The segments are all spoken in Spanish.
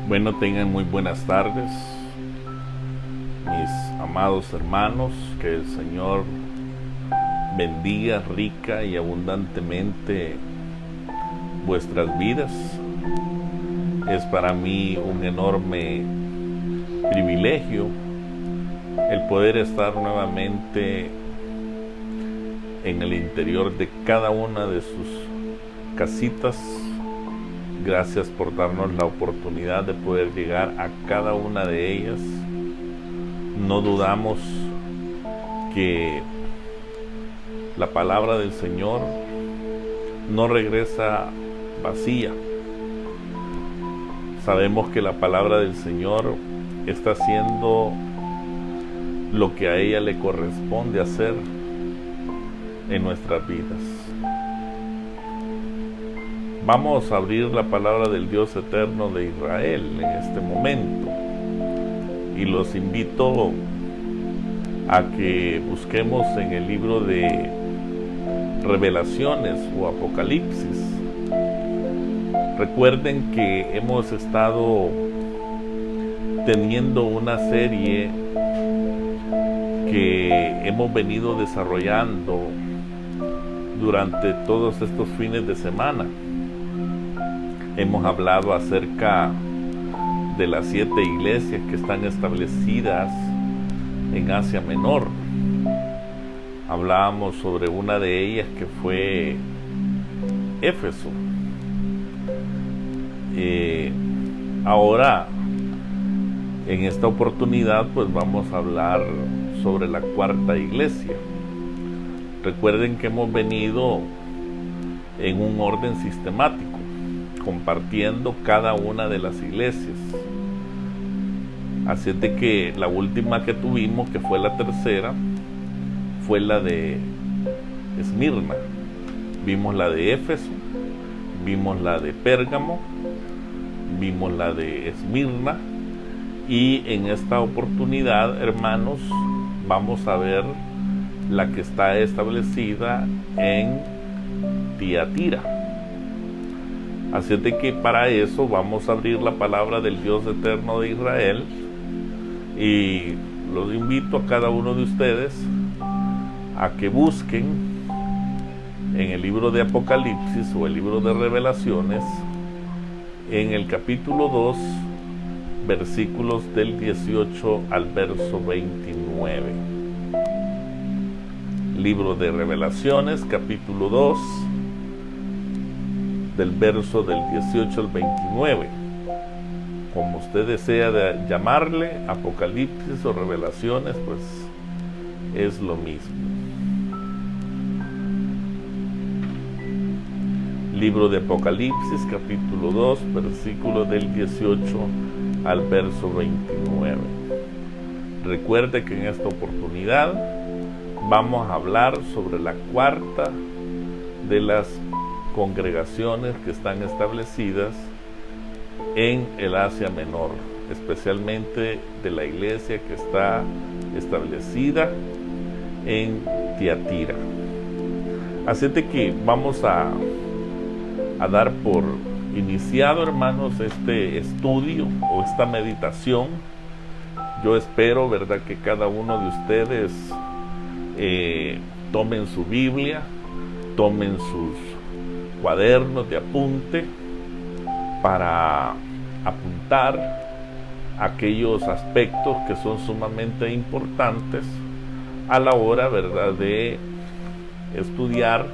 Bueno, tengan muy buenas tardes, mis amados hermanos. Que el Señor bendiga rica y abundantemente vuestras vidas. Es para mí un enorme privilegio el poder estar nuevamente en el interior de cada una de sus casitas. Gracias por darnos la oportunidad de poder llegar a cada una de ellas. No dudamos que la palabra del Señor no regresa vacía. Sabemos que la palabra del Señor está haciendo lo que a ella le corresponde hacer en nuestras vidas. Vamos a abrir la palabra del Dios eterno de Israel en este momento y los invito a que busquemos en el libro de Revelaciones o Apocalipsis. Recuerden que hemos estado teniendo una serie que hemos venido desarrollando durante todos estos fines de semana. Hemos hablado acerca de las 7 iglesias que están establecidas en Asia Menor. Hablábamos sobre una de ellas que fue Éfeso. Ahora, en esta oportunidad, pues vamos a hablar sobre la 4ª iglesia. Recuerden que hemos venido en un orden sistemático, compartiendo cada una de las iglesias. Así es de que la última que tuvimos, que fue la 3ª, fue la de Esmirna. Vimos la de Éfeso, vimos la de Pérgamo, vimos la de Esmirna, y en esta oportunidad, hermanos, vamos a ver la que está establecida en Tiatira. Así es de que para eso vamos a abrir la palabra del Dios eterno de Israel, y los invito a cada uno de ustedes a que busquen en el libro de Apocalipsis o el libro de Revelaciones, en el capítulo 2, versículos del 18 al verso 29. Libro de Revelaciones, capítulo 2, del verso del 18 al 29. Como usted desea de llamarle, Apocalipsis o Revelaciones, pues es lo mismo. Libro de Apocalipsis, capítulo 2, versículo del 18 al verso 29. Recuerde que en esta oportunidad vamos a hablar sobre la 4ª de las congregaciones que están establecidas en el Asia Menor, especialmente de la iglesia que está establecida en Tiatira. Así de que vamos a dar por iniciado, hermanos, este estudio o esta meditación. Yo espero, ¿verdad?, que cada uno de ustedes tomen su Biblia, tomen sus cuadernos de apunte para apuntar aquellos aspectos que son sumamente importantes a la hora, ¿verdad?, de estudiar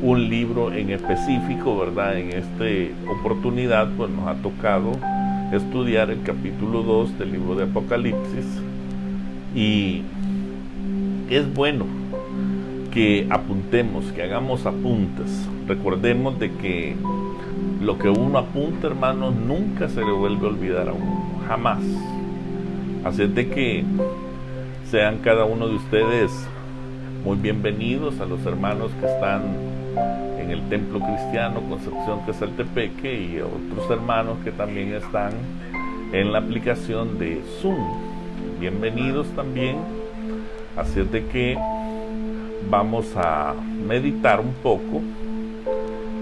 un libro en específico, ¿verdad? En esta oportunidad, pues nos ha tocado estudiar el capítulo 2 del libro de Apocalipsis, y es bueno que apuntemos, que hagamos apuntes. Recordemos de que lo que uno apunta, hermanos, nunca se le vuelve a olvidar a uno, jamás. Así es de que sean cada uno de ustedes muy bienvenidos, a los hermanos que están en el Templo Cristiano Concepción Quesaltepeque y a otros hermanos que también están en la aplicación de Zoom. Bienvenidos también. Así es de que vamos a meditar un poco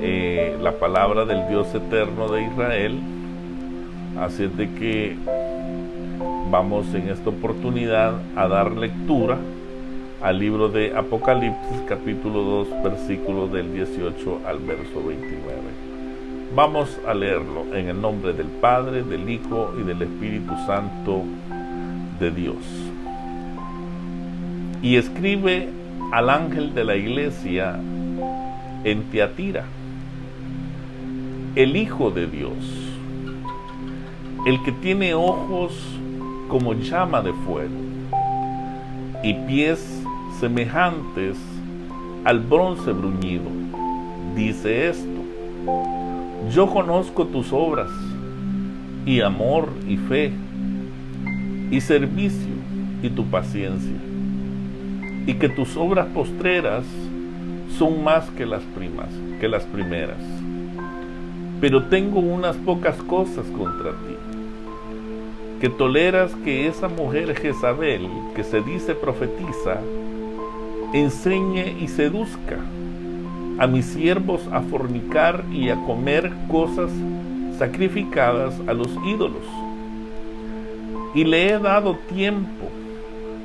la palabra del Dios eterno de Israel. Así es de que vamos en esta oportunidad a dar lectura al libro de Apocalipsis, capítulo 2, versículos del 18 al verso 29. Vamos a leerlo en el nombre del Padre, del Hijo y del Espíritu Santo de Dios. Y escribe al ángel de la iglesia en Tiatira, el Hijo de Dios, el que tiene ojos como llama de fuego y pies semejantes al bronce bruñido, dice esto: yo conozco tus obras, y amor, y fe, y servicio, y tu paciencia, y que tus obras postreras son más que las primeras. Pero tengo unas pocas cosas contra ti, que toleras que esa mujer Jezabel, que se dice profetiza, enseñe y seduzca a mis siervos a fornicar y a comer cosas sacrificadas a los ídolos. Y le he dado tiempo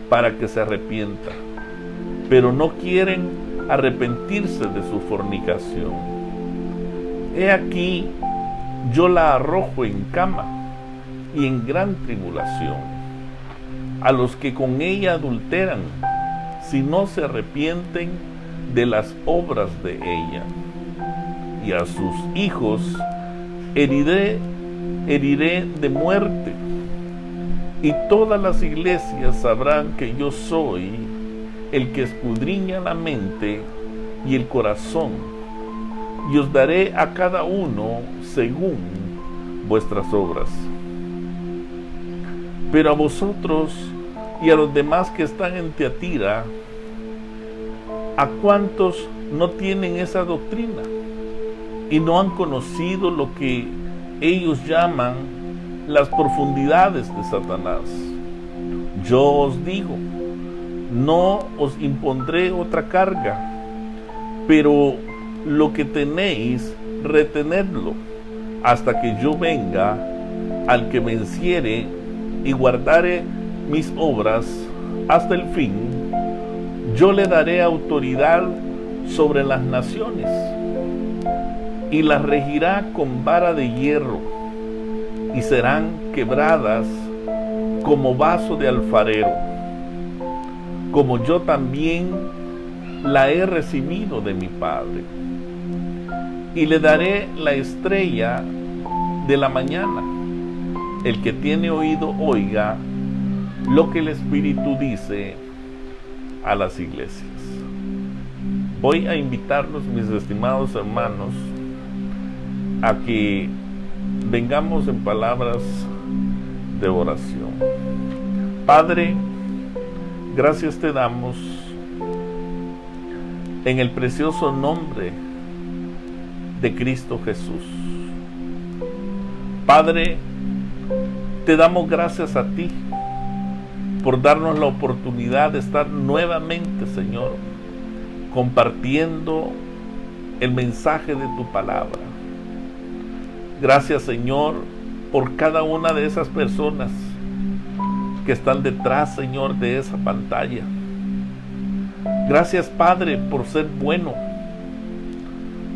para que se arrepienta, pero no quieren arrepentirse de su fornicación. He aquí, yo la arrojo en cama y en gran tribulación a los que con ella adulteran, si no se arrepienten de las obras de ella. Y a sus hijos heriré de muerte, y todas las iglesias sabrán que yo soy el que escudriña la mente y el corazón, y os daré a cada uno según vuestras obras. Pero a vosotros y a los demás que están en Tiatira, ¿a cuántos no tienen esa doctrina y no han conocido lo que ellos llaman las profundidades de Satanás? Yo os digo, no os impondré otra carga, pero lo que tenéis, retenedlo hasta que yo venga. Al que venciere y guardare mis obras hasta el fin, yo le daré autoridad sobre las naciones, y las regirá con vara de hierro, y serán quebradas como vaso de alfarero, como yo también la he recibido de mi Padre. Y le daré la estrella de la mañana. El que tiene oído, oiga lo que el Espíritu dice a las iglesias. Voy a invitarlos, mis estimados hermanos, a que vengamos en palabras de oración. Padre, gracias te damos en el precioso nombre de Cristo Jesús. Padre, te damos gracias a ti por darnos la oportunidad de estar nuevamente, Señor, compartiendo el mensaje de tu palabra. Gracias, Señor, por cada una de esas personas que están detrás, Señor, de esa pantalla. Gracias, Padre, por ser bueno,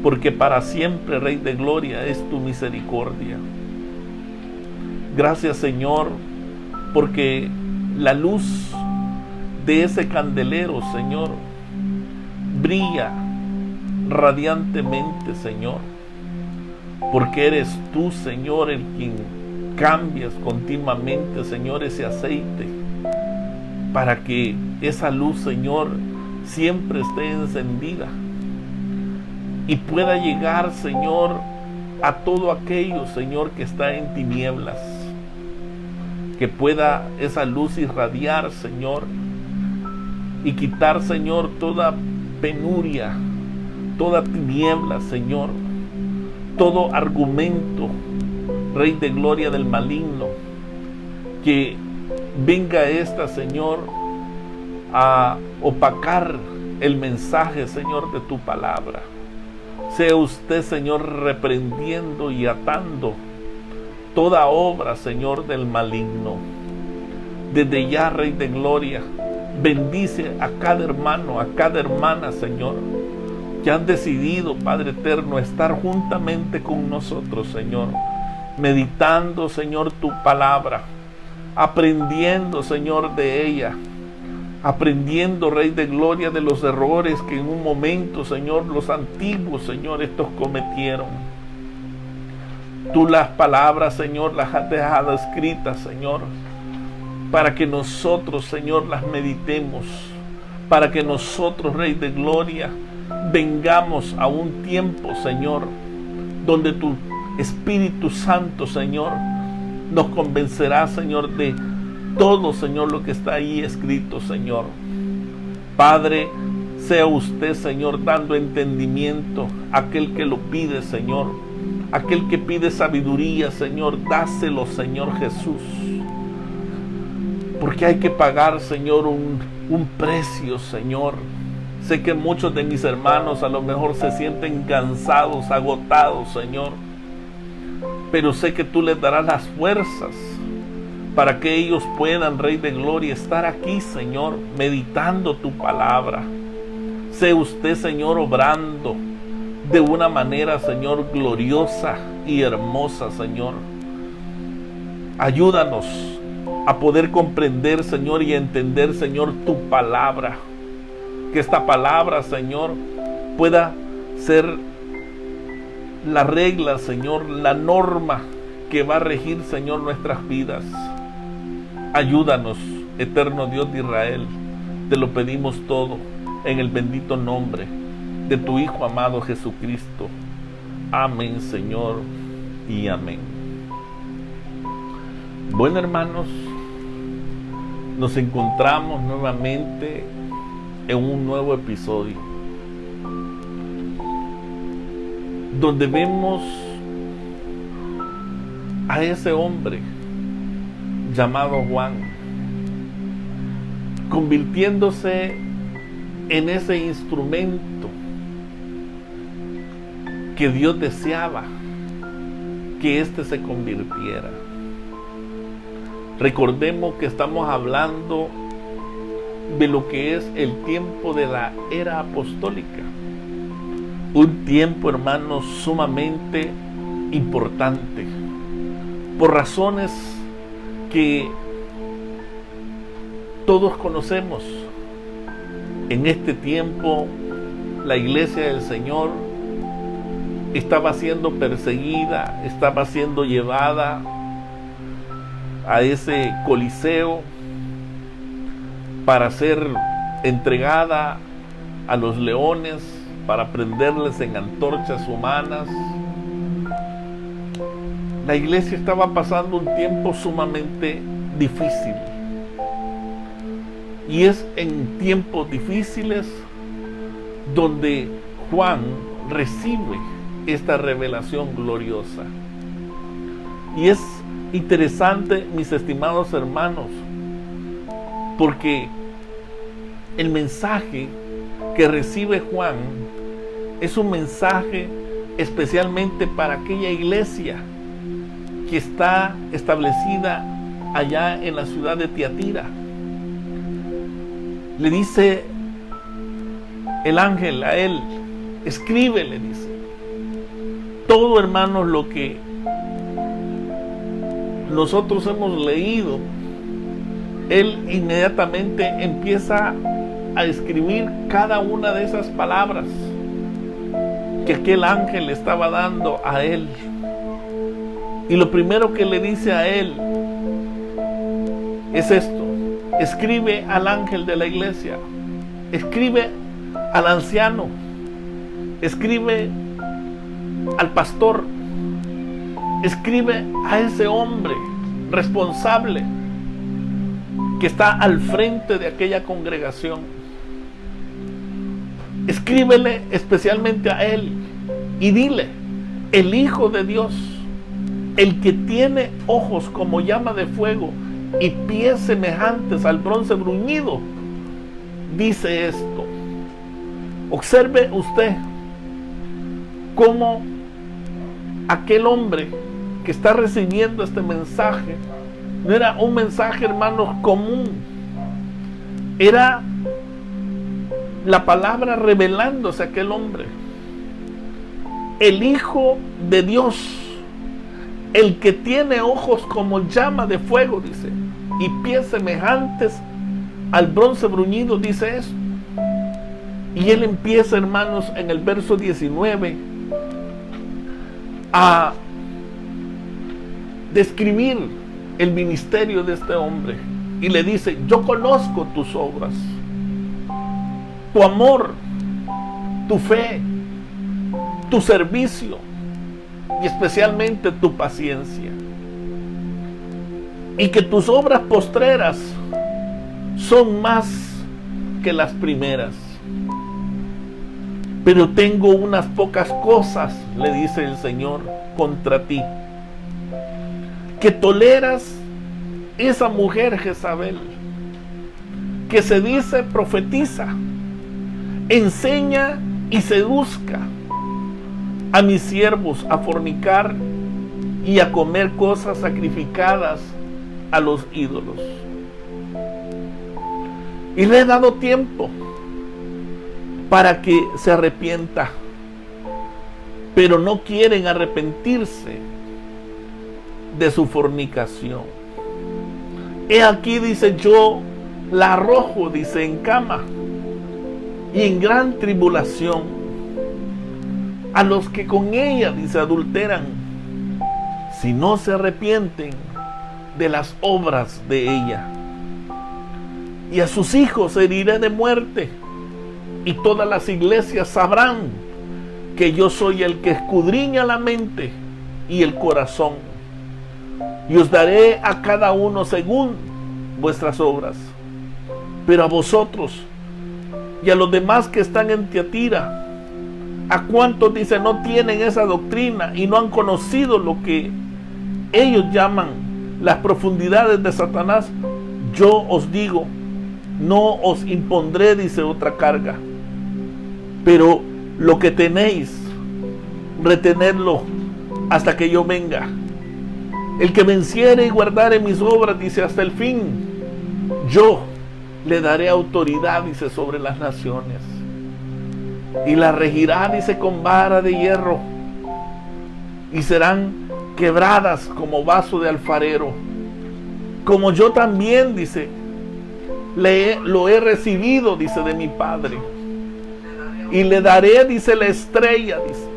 porque para siempre, Rey de Gloria, es tu misericordia. Gracias, Señor, porque la luz de ese candelero, Señor, brilla radiantemente, Señor, porque eres tú, Señor, el quien cambias continuamente, Señor, ese aceite, para que esa luz, Señor, siempre esté encendida y pueda llegar, Señor, a todo aquello, Señor, que está en tinieblas. Que pueda esa luz irradiar, Señor, y quitar, Señor, toda penuria, toda tiniebla, Señor, todo argumento, Rey de Gloria, del maligno, que venga esta, Señor, a opacar el mensaje, Señor, de tu palabra. Sea usted, Señor, reprendiendo y atando toda obra, Señor, del maligno. Desde ya, Rey de Gloria, bendice a cada hermano, a cada hermana, Señor, que han decidido, Padre eterno, estar juntamente con nosotros, Señor, meditando, Señor, tu palabra, aprendiendo, Señor, de ella, aprendiendo, Rey de Gloria, de los errores que en un momento, Señor, los antiguos, Señor, estos cometieron. Tú las palabras, Señor, las has dejado escritas, Señor, para que nosotros, Señor, las meditemos, para que nosotros, Rey de Gloria, vengamos a un tiempo, Señor, donde tu Espíritu Santo, Señor, nos convencerá, Señor, de todo, Señor, lo que está ahí escrito, Señor. Padre, sea usted, Señor, dando entendimiento a aquel que lo pide, Señor. Aquel que pide sabiduría, Señor, dáselo, Señor Jesús. Porque hay que pagar, Señor, un precio, Señor. Sé que muchos de mis hermanos a lo mejor se sienten cansados, agotados, Señor. Pero sé que tú les darás las fuerzas para que ellos puedan, Rey de Gloria, estar aquí, Señor, meditando tu palabra. Sé usted, Señor, obrando de una manera, Señor, gloriosa y hermosa, Señor. Ayúdanos a poder comprender, Señor, y a entender, Señor, tu palabra. Que esta palabra, Señor, pueda ser la regla, Señor, la norma que va a regir, Señor, nuestras vidas. Ayúdanos, eterno Dios de Israel. Te lo pedimos todo en el bendito nombre de tu Hijo amado Jesucristo. Amén, Señor, y amén. Bueno, hermanos, nos encontramos nuevamente en un nuevo episodio donde vemos a ese hombre llamado Juan convirtiéndose en ese instrumento que Dios deseaba que éste se convirtiera. Recordemos que estamos hablando de lo que es el tiempo de la era apostólica. Un tiempo, hermanos, sumamente importante, por razones que todos conocemos. En este tiempo, la iglesia del Señor estaba siendo perseguida, estaba siendo llevada a ese coliseo para ser entregada a los leones, para prenderles en antorchas humanas. La iglesia estaba pasando un tiempo sumamente difícil. Y es en tiempos difíciles donde Juan recibe esta revelación gloriosa. Y es interesante, mis estimados hermanos, porque el mensaje que recibe Juan es un mensaje especialmente para aquella iglesia que está establecida allá en la ciudad de Tiatira. Le dice el ángel a él, escribe, le dice, todo, hermanos, lo que nosotros hemos leído. Él inmediatamente empieza a escribir cada una de esas palabras que aquel ángel le estaba dando a él. Y lo primero que le dice a él es esto: escribe al ángel de la iglesia, escribe al anciano, escribe al pastor, escribe a ese hombre responsable que está al frente de aquella congregación. Escríbele especialmente a él y dile: el Hijo de Dios, el que tiene ojos como llama de fuego y pies semejantes al bronce bruñido, dice esto. Observe usted cómo aquel hombre que está recibiendo este mensaje no era un mensaje, hermanos, común. Era la palabra revelándose a aquel hombre. El Hijo de Dios, el que tiene ojos como llama de fuego, dice, y pies semejantes al bronce bruñido, dice eso. Y él empieza, hermanos, en el verso 19 a describir el ministerio de este hombre. Y le dice: yo conozco tus obras, tu amor, tu fe, tu servicio y especialmente tu paciencia. Y que tus obras postreras son más que las primeras. Pero tengo unas pocas cosas, le dice el Señor, contra ti. Que toleras esa mujer Jezabel, que se dice profetiza, enseña y seduzca a mis siervos a fornicar y a comer cosas sacrificadas a los ídolos. Y le he dado tiempo para que se arrepienta, pero no quieren arrepentirse de su fornicación. He aquí, dice, yo la arrojo, dice, en cama y en gran tribulación a los que con ella, dice, adulteran, si no se arrepienten de las obras de ella. Y a sus hijos heriré de muerte, y todas las iglesias sabrán que yo soy el que escudriña la mente y el corazón, y os daré a cada uno según vuestras obras. Pero a vosotros y a los demás que están en Tiatira, a cuantos, dice, no tienen esa doctrina y no han conocido lo que ellos llaman las profundidades de Satanás, yo os digo, no os impondré, dice, otra carga, pero lo que tenéis, retenedlo hasta que yo venga. El que venciere y guardare mis obras, dice, hasta el fin, yo le daré autoridad, dice, sobre las naciones, y la regirá, dice, con vara de hierro, y serán quebradas como vaso de alfarero, como yo también, dice, lo he recibido, dice, de mi Padre. Y le daré, dice, la estrella, dice,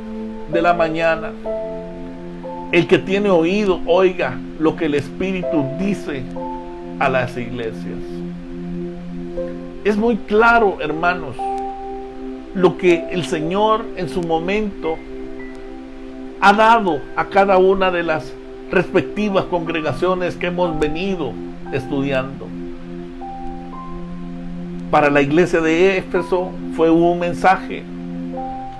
de la mañana. El que tiene oído, oiga lo que el Espíritu dice a las iglesias. Es muy claro, hermanos, lo que el Señor en su momento ha dado a cada una de las respectivas congregaciones que hemos venido estudiando. Para la iglesia de Éfeso fue un mensaje.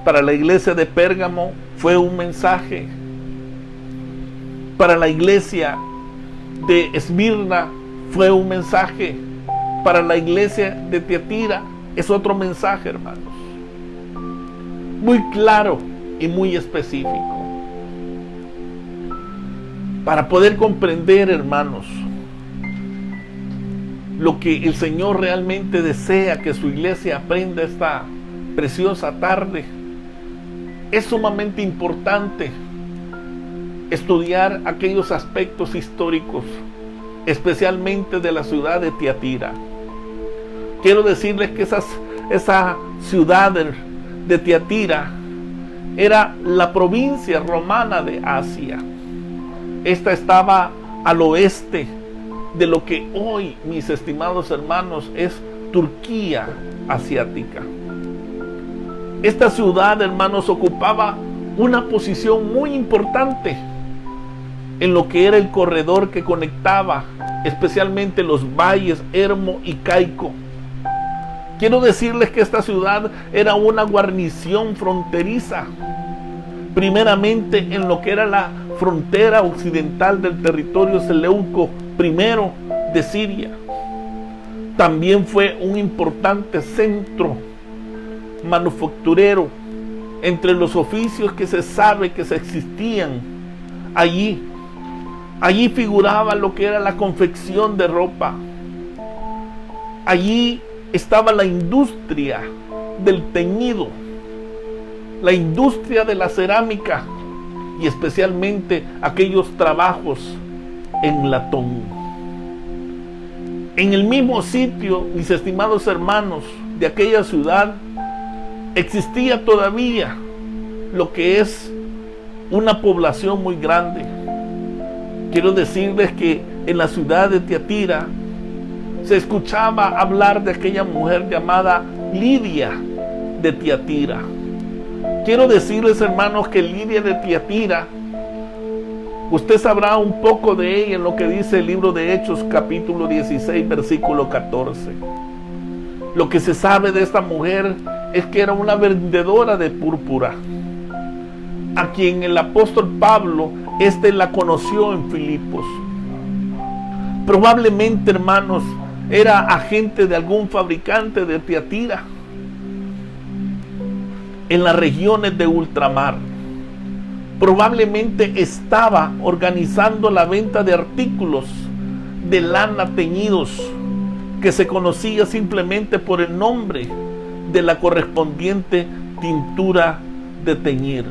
Para la iglesia de Pérgamo fue un mensaje. Para la iglesia de Esmirna fue un mensaje. Para la iglesia de Tiatira es otro mensaje, hermanos. Muy claro y muy específico. Para poder comprender, hermanos, lo que el Señor realmente desea que su iglesia aprenda esta preciosa tarde, es sumamente importante estudiar aquellos aspectos históricos, especialmente de la ciudad de Tiatira. Quiero decirles que esa ciudad de Tiatira era la provincia romana de Asia. Esta estaba al oeste de lo que hoy, mis estimados hermanos, es Turquía asiática. Esta ciudad, hermanos, ocupaba una posición muy importante en lo que era el corredor que conectaba especialmente los valles Hermo y Caico. Quiero decirles que esta ciudad era una guarnición fronteriza, primeramente en lo que era la frontera occidental del territorio seleuco primero de Siria. También fue un importante centro manufacturero entre los oficios que se sabe que se existían allí figuraba lo que era la confección de ropa. Allí estaba la industria del teñido, la industria de la cerámica y especialmente aquellos trabajos en latón. En el mismo sitio, mis estimados hermanos, de aquella ciudad, existía todavía lo que es una población muy grande. Quiero decirles que en la ciudad de Tiatira se escuchaba hablar de aquella mujer llamada Lidia de Tiatira. Quiero decirles, hermanos, que Lidia de Tiatira, usted sabrá un poco de ella en lo que dice el libro de Hechos, capítulo 16, versículo 14. Lo que se sabe de esta mujer es que era una vendedora de púrpura, a quien el apóstol Pablo, la conoció en Filipos. Probablemente, hermanos, era agente de algún fabricante de Tiatira en las regiones de ultramar. Probablemente estaba organizando la venta de artículos de lana teñidos, que se conocía simplemente por el nombre de la correspondiente tintura de teñir.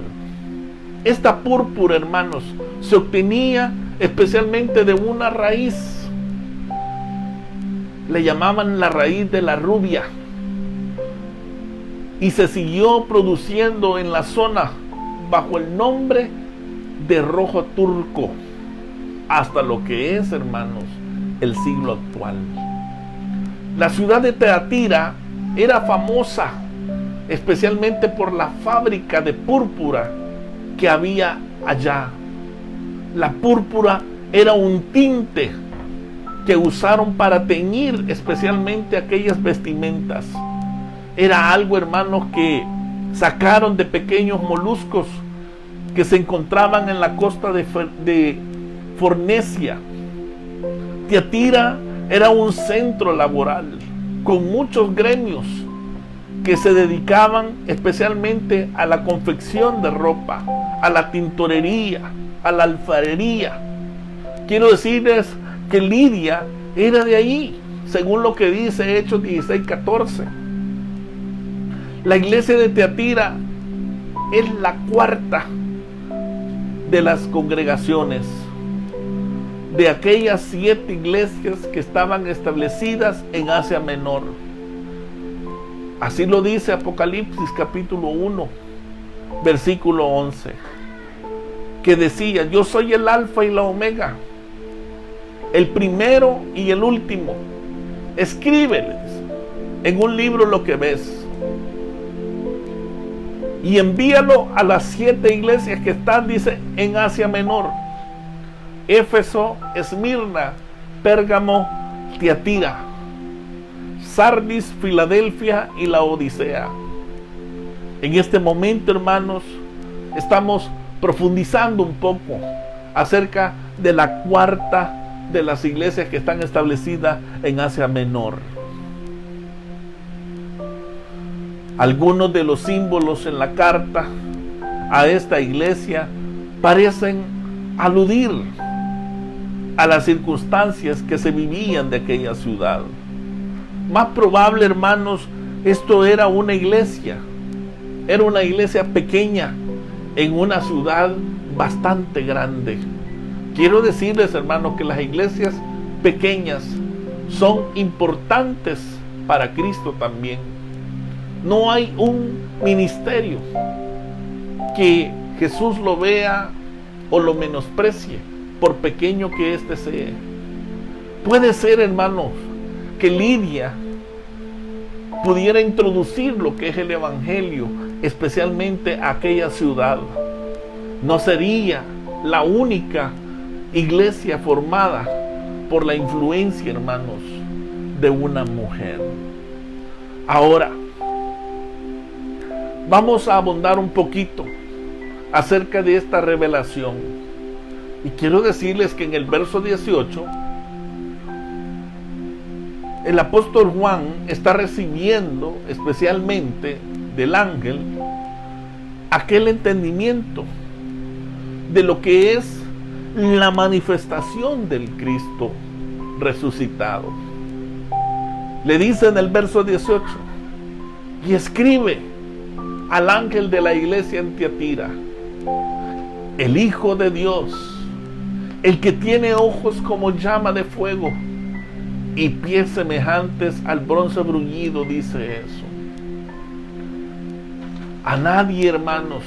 Esta púrpura, hermanos, se obtenía especialmente de una raíz. Le llamaban la raíz de la rubia. Y se siguió produciendo en la zona bajo el nombre de rojo turco hasta lo que es, hermanos, el siglo actual. La ciudad de Tiatira era famosa especialmente por la fábrica de púrpura que había allá. La púrpura era un tinte que usaron para teñir especialmente aquellas vestimentas. Era algo, hermanos, que sacaron de pequeños moluscos que se encontraban en la costa de Fornecia. Tiatira era un centro laboral con muchos gremios que se dedicaban especialmente a la confección de ropa, a la tintorería, a la alfarería. Quiero decirles que Lidia era de ahí, según lo que dice Hechos 16:14. La iglesia de Tiatira es la cuarta de las congregaciones de aquellas 7 iglesias que estaban establecidas en Asia Menor. Así lo dice Apocalipsis capítulo 1, versículo 11, que decía: yo soy el alfa y la omega, el primero y el último. Escríbeles en un libro lo que ves y envíalo a las 7 iglesias que están, dice, en Asia Menor: Éfeso, Esmirna, Pérgamo, Tiatira, Sardis, Filadelfia y la Odisea. En este momento, hermanos, estamos profundizando un poco acerca de la cuarta de las iglesias que están establecidas en Asia Menor. Algunos de los símbolos en la carta a esta iglesia parecen aludir a las circunstancias que se vivían de aquella ciudad. Más probable, hermanos, esto era una iglesia pequeña en una ciudad bastante grande. Quiero decirles, hermanos, que las iglesias pequeñas son importantes para Cristo también. No hay un ministerio que Jesús lo vea o lo menosprecie, por pequeño que éste sea. Puede ser, hermanos, que Lidia pudiera introducir lo que es el evangelio, especialmente a aquella ciudad. No sería la única iglesia formada por la influencia, hermanos, de una mujer. Ahora, vamos a abundar un poquito acerca de esta revelación. Y quiero decirles que en el verso 18, el apóstol Juan está recibiendo especialmente del ángel aquel entendimiento de lo que es la manifestación del Cristo resucitado. Le dice en el verso 18: y escribe al ángel de la iglesia en Tiatira, el Hijo de Dios, el que tiene ojos como llama de fuego y pies semejantes al bronce bruñido, dice eso. A nadie, hermanos,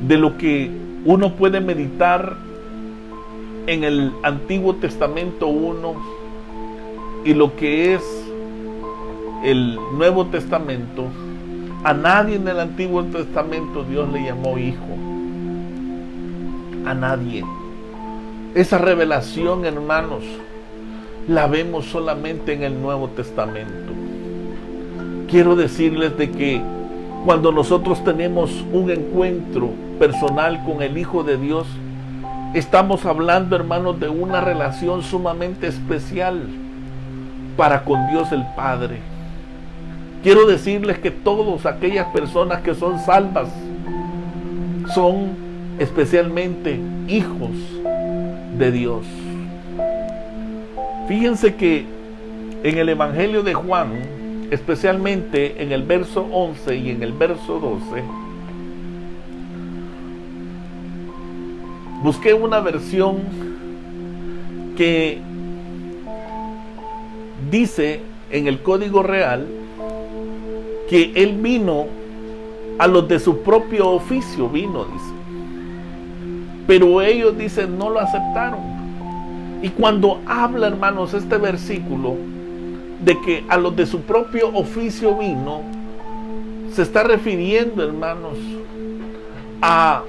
de lo que uno puede meditar en el Antiguo Testamento 1 y lo que es el Nuevo Testamento, a nadie en el Antiguo Testamento Dios le llamó hijo. A nadie. Esa revelación, hermanos, la vemos solamente en el Nuevo Testamento. Quiero decirles de que cuando nosotros tenemos un encuentro personal con el Hijo de Dios, estamos hablando, hermanos, de una relación sumamente especial para con Dios el Padre. Quiero decirles que todas aquellas personas que son salvas son especialmente hijos de Dios. Fíjense que en el Evangelio de Juan, especialmente en el verso 11 y en el verso 12, busqué una versión que dice en el Código Real que Él vino a los de su propio oficio, dice. Pero ellos, dicen, no lo aceptaron. Y cuando habla, hermanos, este versículo de que a los de su propio oficio vino, se está refiriendo, hermanos, a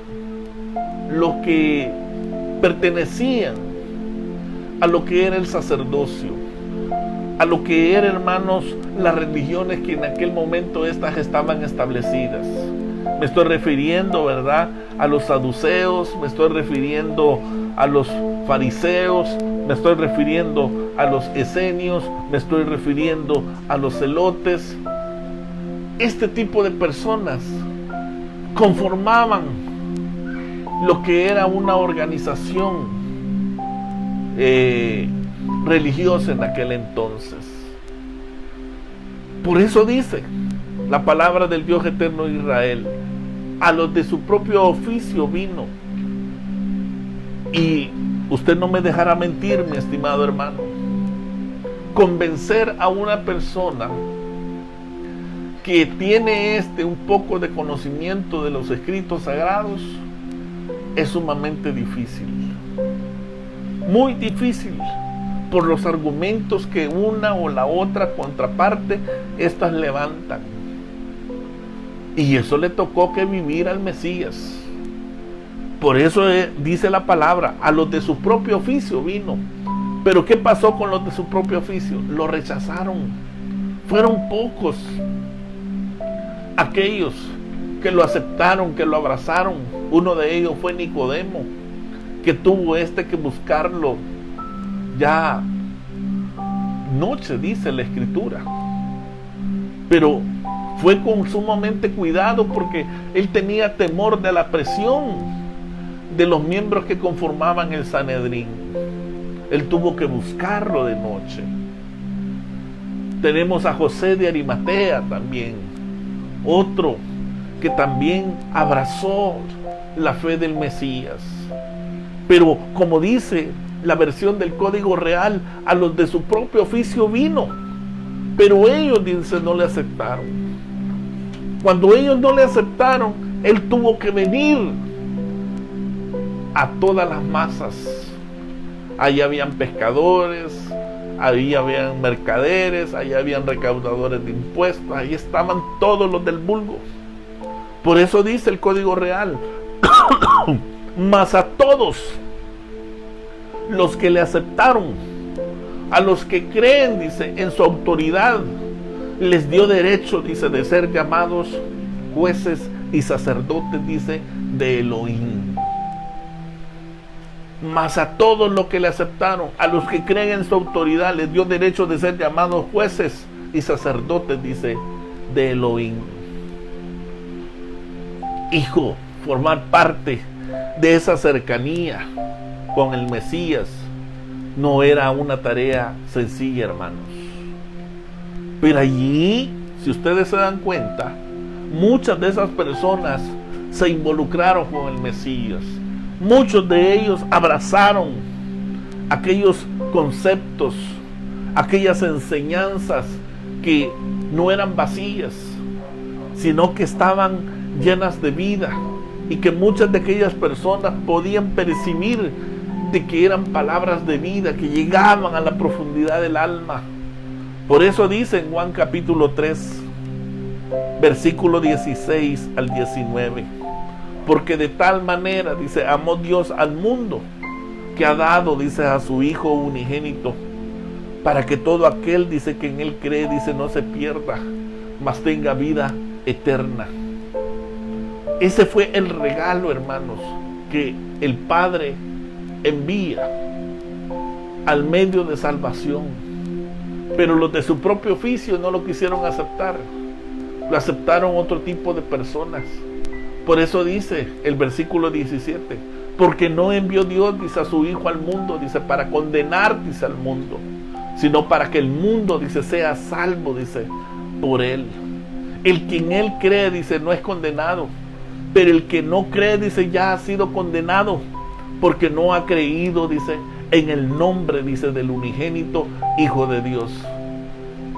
los que pertenecían a lo que era el sacerdocio, a lo que eran, hermanos, las religiones que en aquel momento estas estaban establecidas. Me estoy refiriendo, ¿verdad?, a los saduceos, me estoy refiriendo a los fariseos, me estoy refiriendo a los esenios, me estoy refiriendo a los celotes. Este tipo de personas conformaban lo que era una organización religiosa en aquel entonces. Por eso dice la palabra del Dios eterno de Israel: a los de su propio oficio vino. Y usted no me dejará mentir, mi estimado hermano, convencer a una persona que tiene un poco de conocimiento de los escritos sagrados es sumamente difícil, muy difícil, por los argumentos que una o la otra contraparte estas levantan. Y eso le tocó que vivir al Mesías. Por eso dice la palabra: a los de su propio oficio vino. Pero ¿qué pasó con los de su propio oficio? Lo rechazaron. Fueron pocos aquellos que lo aceptaron, que lo abrazaron. Uno de ellos fue Nicodemo, que tuvo que buscarlo ya noche, dice la Escritura. Pero fue con sumamente cuidado, porque él tenía temor de la presión de los miembros que conformaban el Sanedrín. Él tuvo que buscarlo de noche. Tenemos a José de Arimatea también, otro que también abrazó la fe del Mesías. Pero como dice la versión del Código Real, a los de su propio oficio vino, pero ellos, dice, no le aceptaron. Cuando ellos no le aceptaron, él tuvo que venir a todas las masas. Ahí habían pescadores, ahí habían mercaderes, ahí habían recaudadores de impuestos, ahí estaban todos los del vulgo. Por eso dice el Código Real: mas a todos los que le aceptaron, a los que creen, dice, en su autoridad, les dio derecho, dice, de ser llamados jueces y sacerdotes, dice, de Elohim. Mas a todos los que le aceptaron, a los que creen en su autoridad, les dio derecho de ser llamados jueces y sacerdotes, dice, de Elohim. hijo, formar parte de esa cercanía con el Mesías no era una tarea sencilla, hermanos. Pero allí, si ustedes se dan cuenta, muchas de esas personas se involucraron con el Mesías. Muchos de ellos abrazaron aquellos conceptos, aquellas enseñanzas que no eran vacías, sino que estaban llenas de vida, y que muchas de aquellas personas podían percibir de que eran palabras de vida, que llegaban a la profundidad del alma. Por eso dice en Juan capítulo 3, versículo 16 al 19, porque de tal manera, dice, amó Dios al mundo, que ha dado, dice, a su Hijo unigénito, para que todo aquel, dice, que en Él cree, dice, no se pierda, mas tenga vida eterna. Ese fue el regalo, hermanos, que el Padre envía al medio de salvación. Pero los de su propio oficio no lo quisieron aceptar. Lo aceptaron otro tipo de personas. Por eso dice el versículo 17, porque no envió Dios, dice, a su Hijo al mundo, dice, para condenar, dice, al mundo, sino para que el mundo, dice, sea salvo, dice, por Él. El que en Él cree, dice, no es condenado, pero el que no cree, dice, ya ha sido condenado, porque no ha creído, dice, en el nombre, dice, del unigénito Hijo de Dios.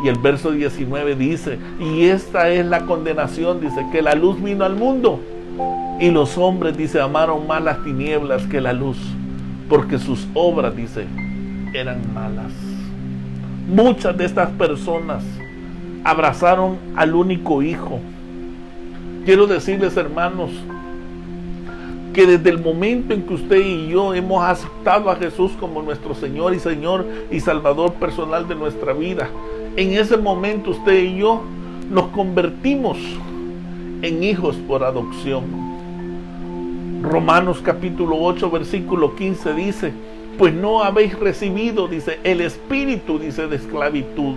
Y el verso 19 dice, y esta es la condenación, dice, que la luz vino al mundo, y los hombres, dice, amaron más las tinieblas que la luz, porque sus obras, dice, eran malas. Muchas de estas personas abrazaron al único Hijo. Quiero decirles, hermanos, que desde el momento en que usted y yo hemos aceptado a Jesús como nuestro Señor y Salvador personal de nuestra vida, en ese momento usted y yo nos convertimos en hijos por adopción. Romanos capítulo 8, versículo 15 dice, pues no habéis recibido, dice, el espíritu, dice, de esclavitud,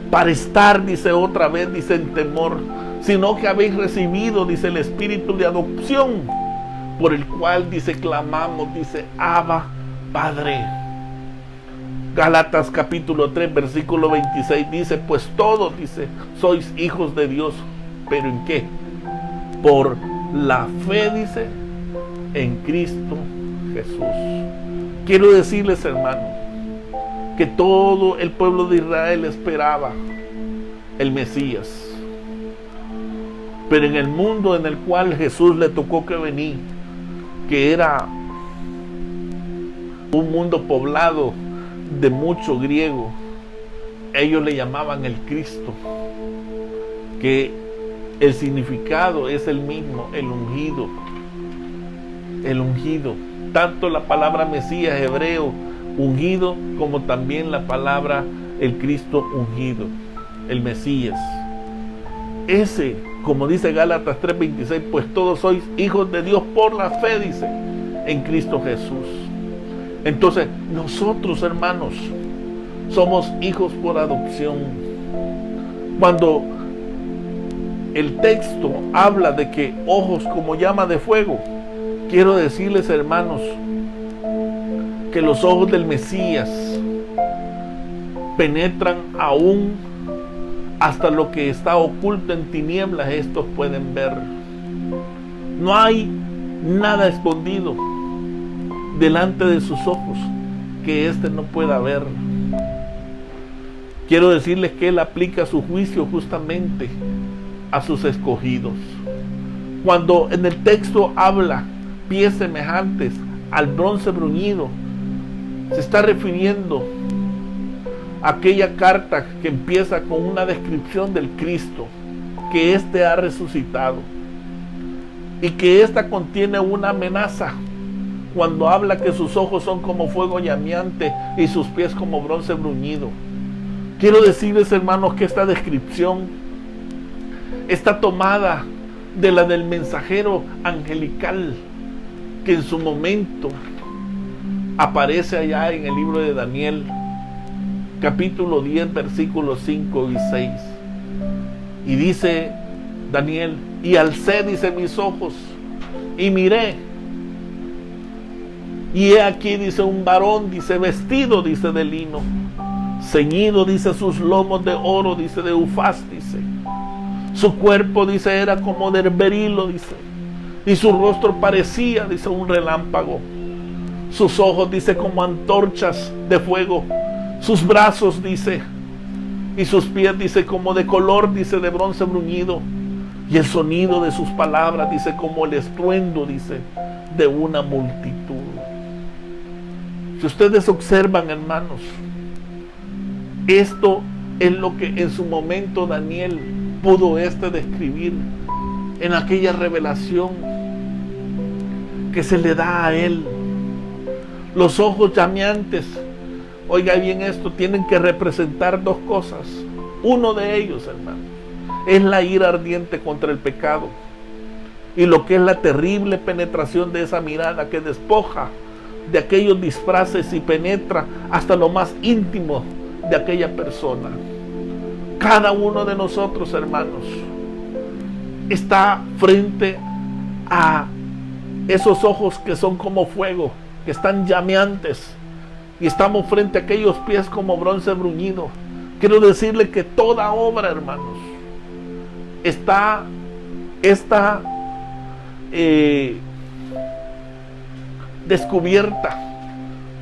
para estar, dice, otra vez, dice, en temor, sino que habéis recibido, dice, el espíritu de adopción, por el cual, dice, clamamos, dice, Abba, Padre. Gálatas capítulo 3, versículo 26 dice, pues todos, dice, sois hijos de Dios, pero ¿en qué? Por la fe, dice, en Cristo Jesús. Quiero decirles, hermanos, que todo el pueblo de Israel esperaba el Mesías, pero en el mundo en el cual Jesús le tocó que venir, que era un mundo poblado de mucho griego, ellos le llamaban el Cristo, que el significado es el mismo, el ungido. El ungido, tanto la palabra Mesías hebreo, ungido, como también la palabra el Cristo ungido, el Mesías. Ese, como dice Gálatas 3:26, pues todos sois hijos de Dios por la fe, dice, en Cristo Jesús. Entonces, nosotros, hermanos, somos hijos por adopción. Cuando el texto habla de que ojos como llama de fuego, quiero decirles, hermanos, que los ojos del Mesías penetran aún hasta lo que está oculto en tinieblas, estos pueden ver. No hay nada escondido delante de sus ojos que éste no pueda ver. Quiero decirles que Él aplica su juicio justamente a sus escogidos. Cuando en el texto habla pies semejantes al bronce bruñido, se está refiriendo a aquella carta que empieza con una descripción del Cristo, que éste ha resucitado, y que ésta contiene una amenaza cuando habla que sus ojos son como fuego llameante y sus pies como bronce bruñido. Quiero decirles, hermanos, que esta descripción está tomada de la del mensajero angelical que en su momento aparece allá en el libro de Daniel, capítulo 10, versículos 5 y 6. Y dice Daniel, y alcé, dice, mis ojos, y miré, y he aquí, dice, un varón, dice, vestido, dice, de lino, ceñido, dice, sus lomos de oro, dice, de ufaz, dice, su cuerpo, dice, era como de berilo, dice, y su rostro parecía, dice, un relámpago, sus ojos, dice, como antorchas de fuego, sus brazos, dice, y sus pies, dice, como de color, dice, de bronce bruñido, y el sonido de sus palabras, dice, como el estruendo, dice, de una multitud. Si ustedes observan, hermanos, esto es lo que en su momento Daniel pudo describir en aquella revelación que se le da a él. Los ojos llameantes, oiga bien esto, tienen que representar dos cosas. Uno de ellos, hermano, es la ira ardiente contra el pecado, y lo que es la terrible penetración de esa mirada que despoja de aquellos disfraces y penetra hasta lo más íntimo de aquella persona. Cada uno de nosotros, hermanos, está frente a esos ojos que son como fuego, que están llameantes, y estamos frente a aquellos pies como bronce bruñido. Quiero decirle que toda obra, hermanos, está descubierta,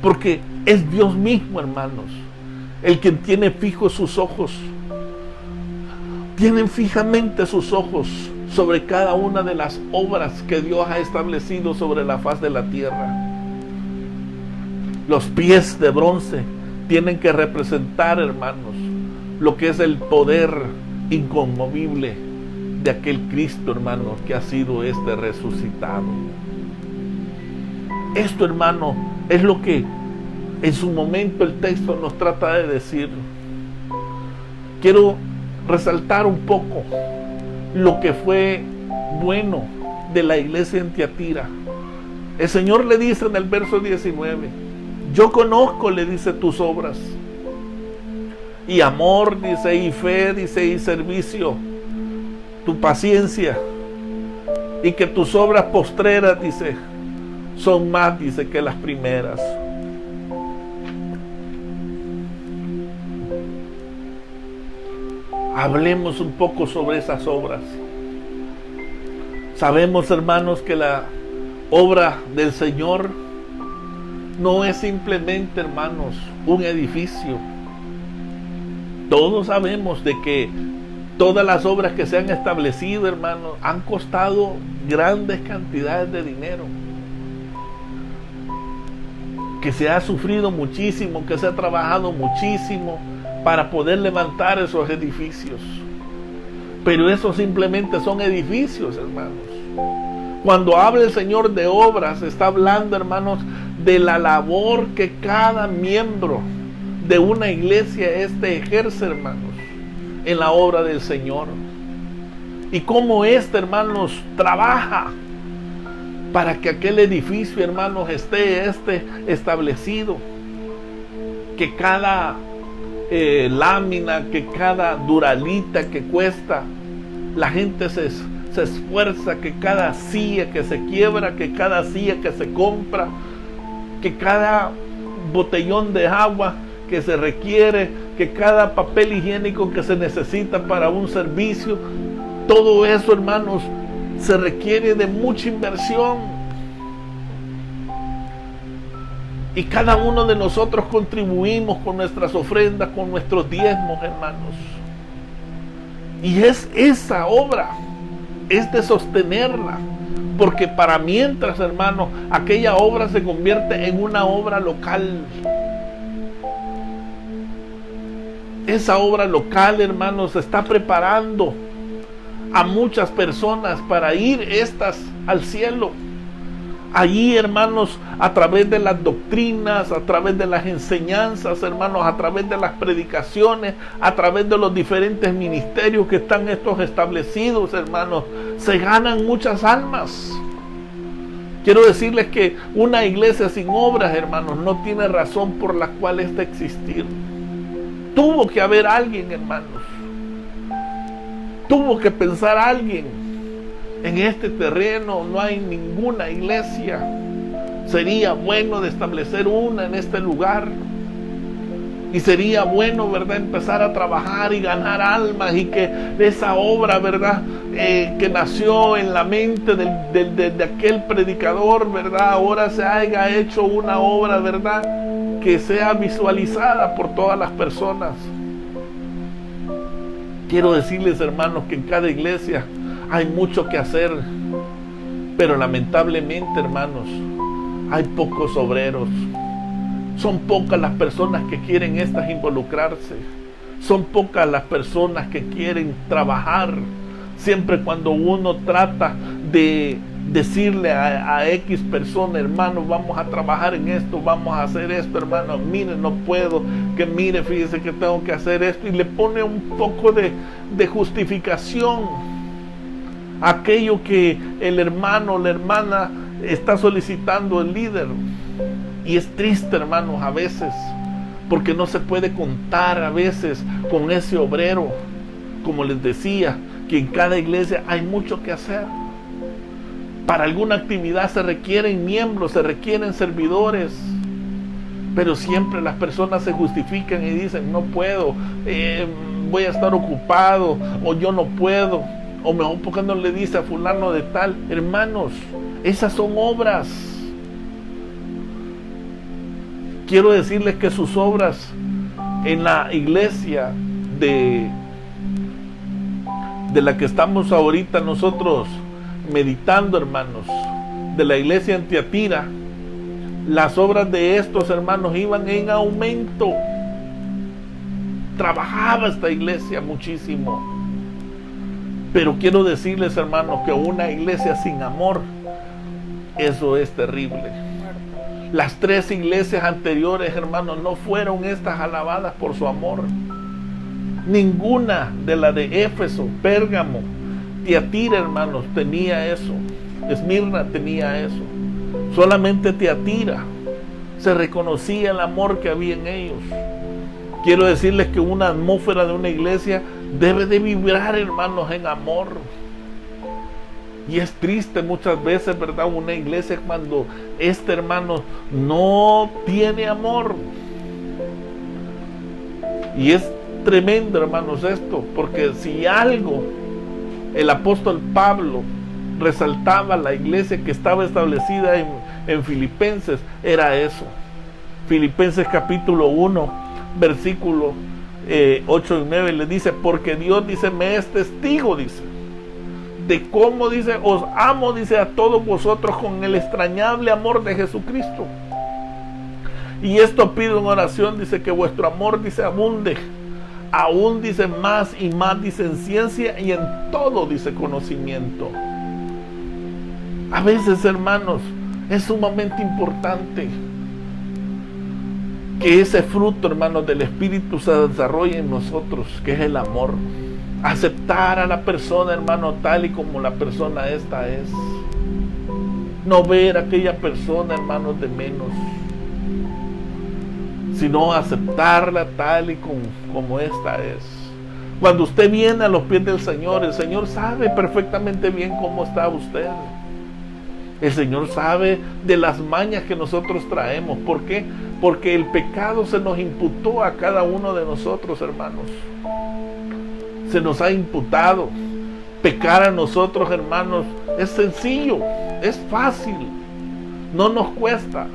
porque es Dios mismo, hermanos, el que tiene fijos sus ojos, tienen fijamente sus ojos sobre cada una de las obras que Dios ha establecido sobre la faz de la tierra. Los pies de bronce tienen que representar, hermanos, lo que es el poder inconmovible de aquel Cristo, hermano, que ha sido resucitado. Esto, hermano, es lo que en su momento el texto nos trata de decir. Quiero resaltar un poco lo que fue bueno de la iglesia en Tiatira. El Señor le dice en el verso 19: yo conozco, le dice, tus obras, y amor, dice, y fe, dice, y servicio, tu paciencia, y que tus obras postreras, dice, son más, dice, que las primeras. Hablemos un poco sobre esas obras. Sabemos, hermanos, que la obra del Señor no es simplemente, hermanos, un edificio. Todos sabemos de que todas las obras que se han establecido, hermanos, han costado grandes cantidades de dinero, que se ha sufrido muchísimo, que se ha trabajado muchísimo para poder levantar esos edificios. Pero esos simplemente son edificios, hermanos. Cuando habla el Señor de obras, está hablando, hermanos, de la labor que cada miembro de una iglesia ejerce, hermanos, en la obra del Señor. Y cómo hermanos, trabaja para que aquel edificio, hermanos, esté establecido. Que cada lámina, que cada duralita que cuesta, la gente se esfuerza, que cada silla que se quiebra, que cada silla que se compra, que cada botellón de agua que se requiere, que cada papel higiénico que se necesita para un servicio, todo eso, hermanos, se requiere de mucha inversión. Y cada uno de nosotros contribuimos con nuestras ofrendas, con nuestros diezmos, hermanos. Y es esa obra, es de sostenerla. Porque para mientras, hermanos, aquella obra se convierte en una obra local. Esa obra local, hermanos, está preparando a muchas personas para ir al cielo. Allí, hermanos, a través de las doctrinas, a través de las enseñanzas, hermanos, a través de las predicaciones, a través de los diferentes ministerios que están establecidos, hermanos, se ganan muchas almas. Quiero decirles que una iglesia sin obras, hermanos, no tiene razón por la cual existir. Tuvo que haber alguien, hermanos, Tuvo que pensar alguien, en este terreno no hay ninguna iglesia, sería bueno de establecer una en este lugar. Y sería bueno, ¿verdad?, empezar a trabajar y ganar almas, y que esa obra, ¿verdad?, que nació en la mente de aquel predicador, ¿verdad?, ahora se haya hecho una obra, ¿verdad?, que sea visualizada por todas las personas. Quiero decirles, hermanos, que en cada iglesia hay mucho que hacer, pero lamentablemente, hermanos, hay pocos obreros. Son pocas las personas que quieren involucrarse. Son pocas las personas que quieren trabajar. Siempre cuando uno trata de decirle a X persona, hermano, vamos a trabajar en esto, vamos a hacer esto, hermano, mire, no puedo, que mire, fíjese que tengo que hacer esto, y le pone un poco de justificación a aquello que el hermano o la hermana está solicitando el líder. Y es triste, hermanos, a veces, porque no se puede contar a veces con ese obrero. Como les decía, que en cada iglesia hay mucho que hacer. Para alguna actividad se requieren miembros, se requieren servidores, pero siempre las personas se justifican y dicen, no puedo, voy a estar ocupado, o yo no puedo, o mejor porque no le dice a fulano de tal. Hermanos, esas son obras. Quiero decirles que sus obras en la iglesia de la que estamos ahorita nosotros meditando, hermanos, de la iglesia en Tiatira, las obras de estos hermanos iban en aumento. Trabajaba esta iglesia muchísimo. Pero quiero decirles, hermanos, que una iglesia sin amor, eso es terrible. Las 3 iglesias anteriores, hermanos, no fueron estas alabadas por su amor. Ninguna de la de Éfeso, Pérgamo, Tiatira, hermanos, tenía eso. Esmirna tenía eso. Solamente Tiatira se reconocía el amor que había en ellos. Quiero decirles que una atmósfera de una iglesia debe de vibrar, hermanos, en amor. Y es triste muchas veces, ¿verdad?, una iglesia cuando hermano no tiene amor. Y es tremendo, hermanos, esto, porque si algo el apóstol Pablo resaltaba la iglesia que estaba establecida en Filipenses, era eso. Filipenses capítulo 1, versículo 8 y 9, le dice, porque Dios, dice, me es testigo, dice, de cómo, dice, os amo, dice, a todos vosotros con el extrañable amor de Jesucristo. Y esto pido en oración, dice, que vuestro amor, dice, abunde, aún, dice, más y más, dice, en ciencia y en todo, dice, conocimiento. A veces, hermanos, es sumamente importante que ese fruto, hermanos, del Espíritu se desarrolle en nosotros, que es el amor. Aceptar a la persona, hermano, tal y como la persona esta es. No ver a aquella persona, hermanos, de menos, sino aceptarla tal y como esta es. Cuando usted viene a los pies del Señor, el Señor sabe perfectamente bien cómo está usted. El Señor sabe de las mañas que nosotros traemos. ¿Por qué? Porque el pecado se nos imputó a cada uno de nosotros, hermanos. Se nos ha imputado. Pecar a nosotros, hermanos, es sencillo, es fácil, no nos cuesta.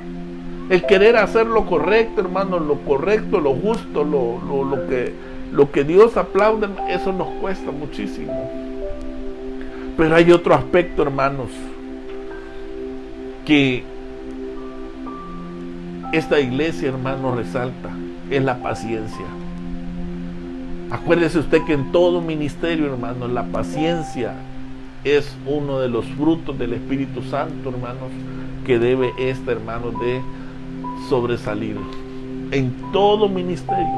El querer hacer lo correcto, hermanos, lo correcto, lo justo, lo que Dios aplaude, eso nos cuesta muchísimo. Pero hay otro aspecto, hermanos, que esta iglesia, hermanos, resalta, es la paciencia. Acuérdese usted que en todo ministerio, hermanos, la paciencia es uno de los frutos del Espíritu Santo, hermanos, que debe hermanos, de sobresalir en todo ministerio.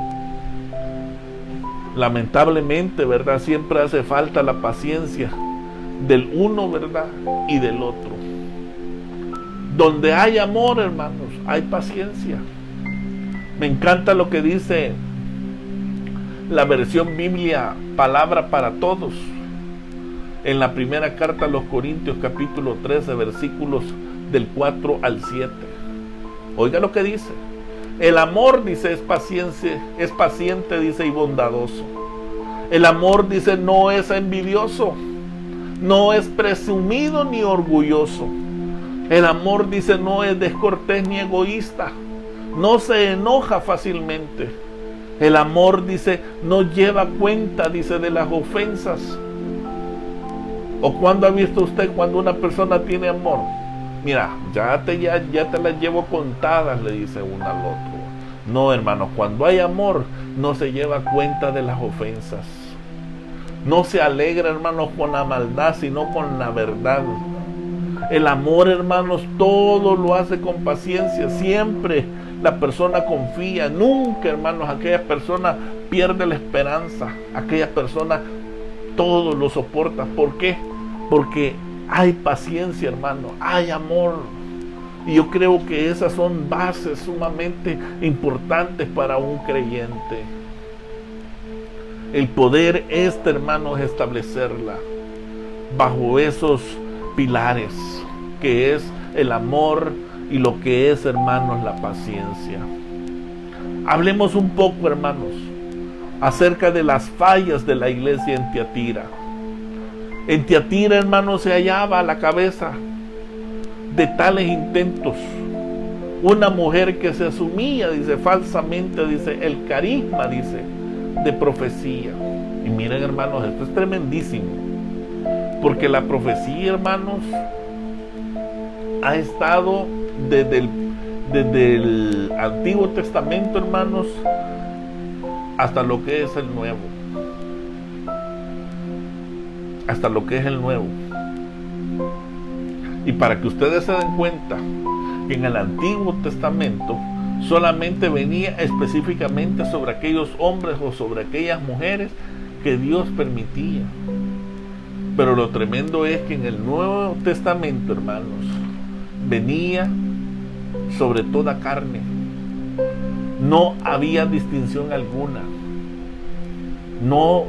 Lamentablemente, ¿verdad?, siempre hace falta la paciencia del uno, ¿verdad?, y del otro. Donde hay amor, hermanos, hay paciencia. Me encanta lo que dice la versión Biblia Palabra para Todos. en la primera carta a los Corintios, capítulo 13, versículos del 4 al 7. Oiga lo que dice. El amor, dice, es paciente, dice, y bondadoso. El amor, dice, no es envidioso, no es presumido ni orgulloso. El amor, dice, no es descortés ni egoísta, no se enoja fácilmente. El amor, dice, no lleva cuenta, dice, de las ofensas. ¿O cuándo ha visto usted cuando una persona tiene amor? Mira, ya te las llevo contadas, le dice uno al otro. No, hermanos, cuando hay amor, no se lleva cuenta de las ofensas. No se alegra, hermanos, con la maldad, sino con la verdad. El amor, hermanos, todo lo hace con paciencia. Siempre la persona confía. Nunca, hermanos, aquella persona pierde la esperanza. Aquella persona todo lo soporta. ¿Por qué? Porque hay paciencia, hermano. Hay amor. Y yo creo que esas son bases sumamente importantes para un creyente. El poder hermanos, establecerla bajo esos pilares, que es el amor y lo que es, hermanos, la paciencia. Hablemos un poco, hermanos, acerca de las fallas de la iglesia en Tiatira. En Tiatira, hermanos, se hallaba a la cabeza de tales intentos una mujer que se asumía, dice, falsamente, dice, el carisma, dice, de profecía. Y miren, hermanos, esto es tremendísimo, porque la profecía, hermanos, ha estado desde el Antiguo Testamento, hermanos, hasta lo que es el Nuevo. Hasta lo que es el Nuevo. Y para que ustedes se den cuenta que en el Antiguo Testamento solamente venía específicamente sobre aquellos hombres o sobre aquellas mujeres que Dios permitía. Pero lo tremendo es que en el Nuevo Testamento, hermanos, venía sobre toda carne. No había distinción alguna. No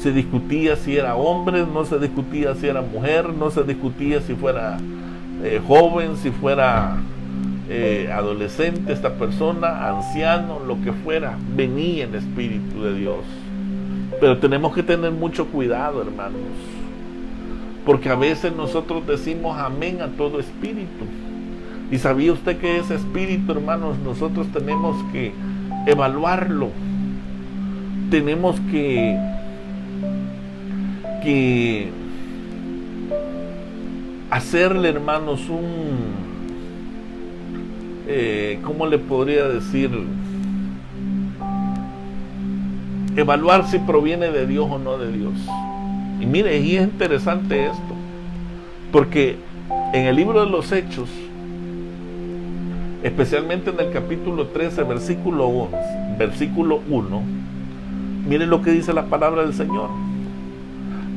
se discutía si era hombre, no se discutía si era mujer, no se discutía si fuera joven, si fuera adolescente esta persona, anciano, lo que fuera, venía el Espíritu de Dios. Pero tenemos que tener mucho cuidado, hermanos, porque a veces nosotros decimos amén a todo espíritu. ¿Y sabía usted que ese espíritu, hermanos, nosotros tenemos que evaluarlo? Tenemos que hacerle, hermanos, ¿cómo le podría decir? Evaluar si proviene de Dios o no de Dios. Y mire, y es interesante esto, porque en el libro de los Hechos, especialmente en el capítulo 13, versículo 1, miren lo que dice la palabra del Señor.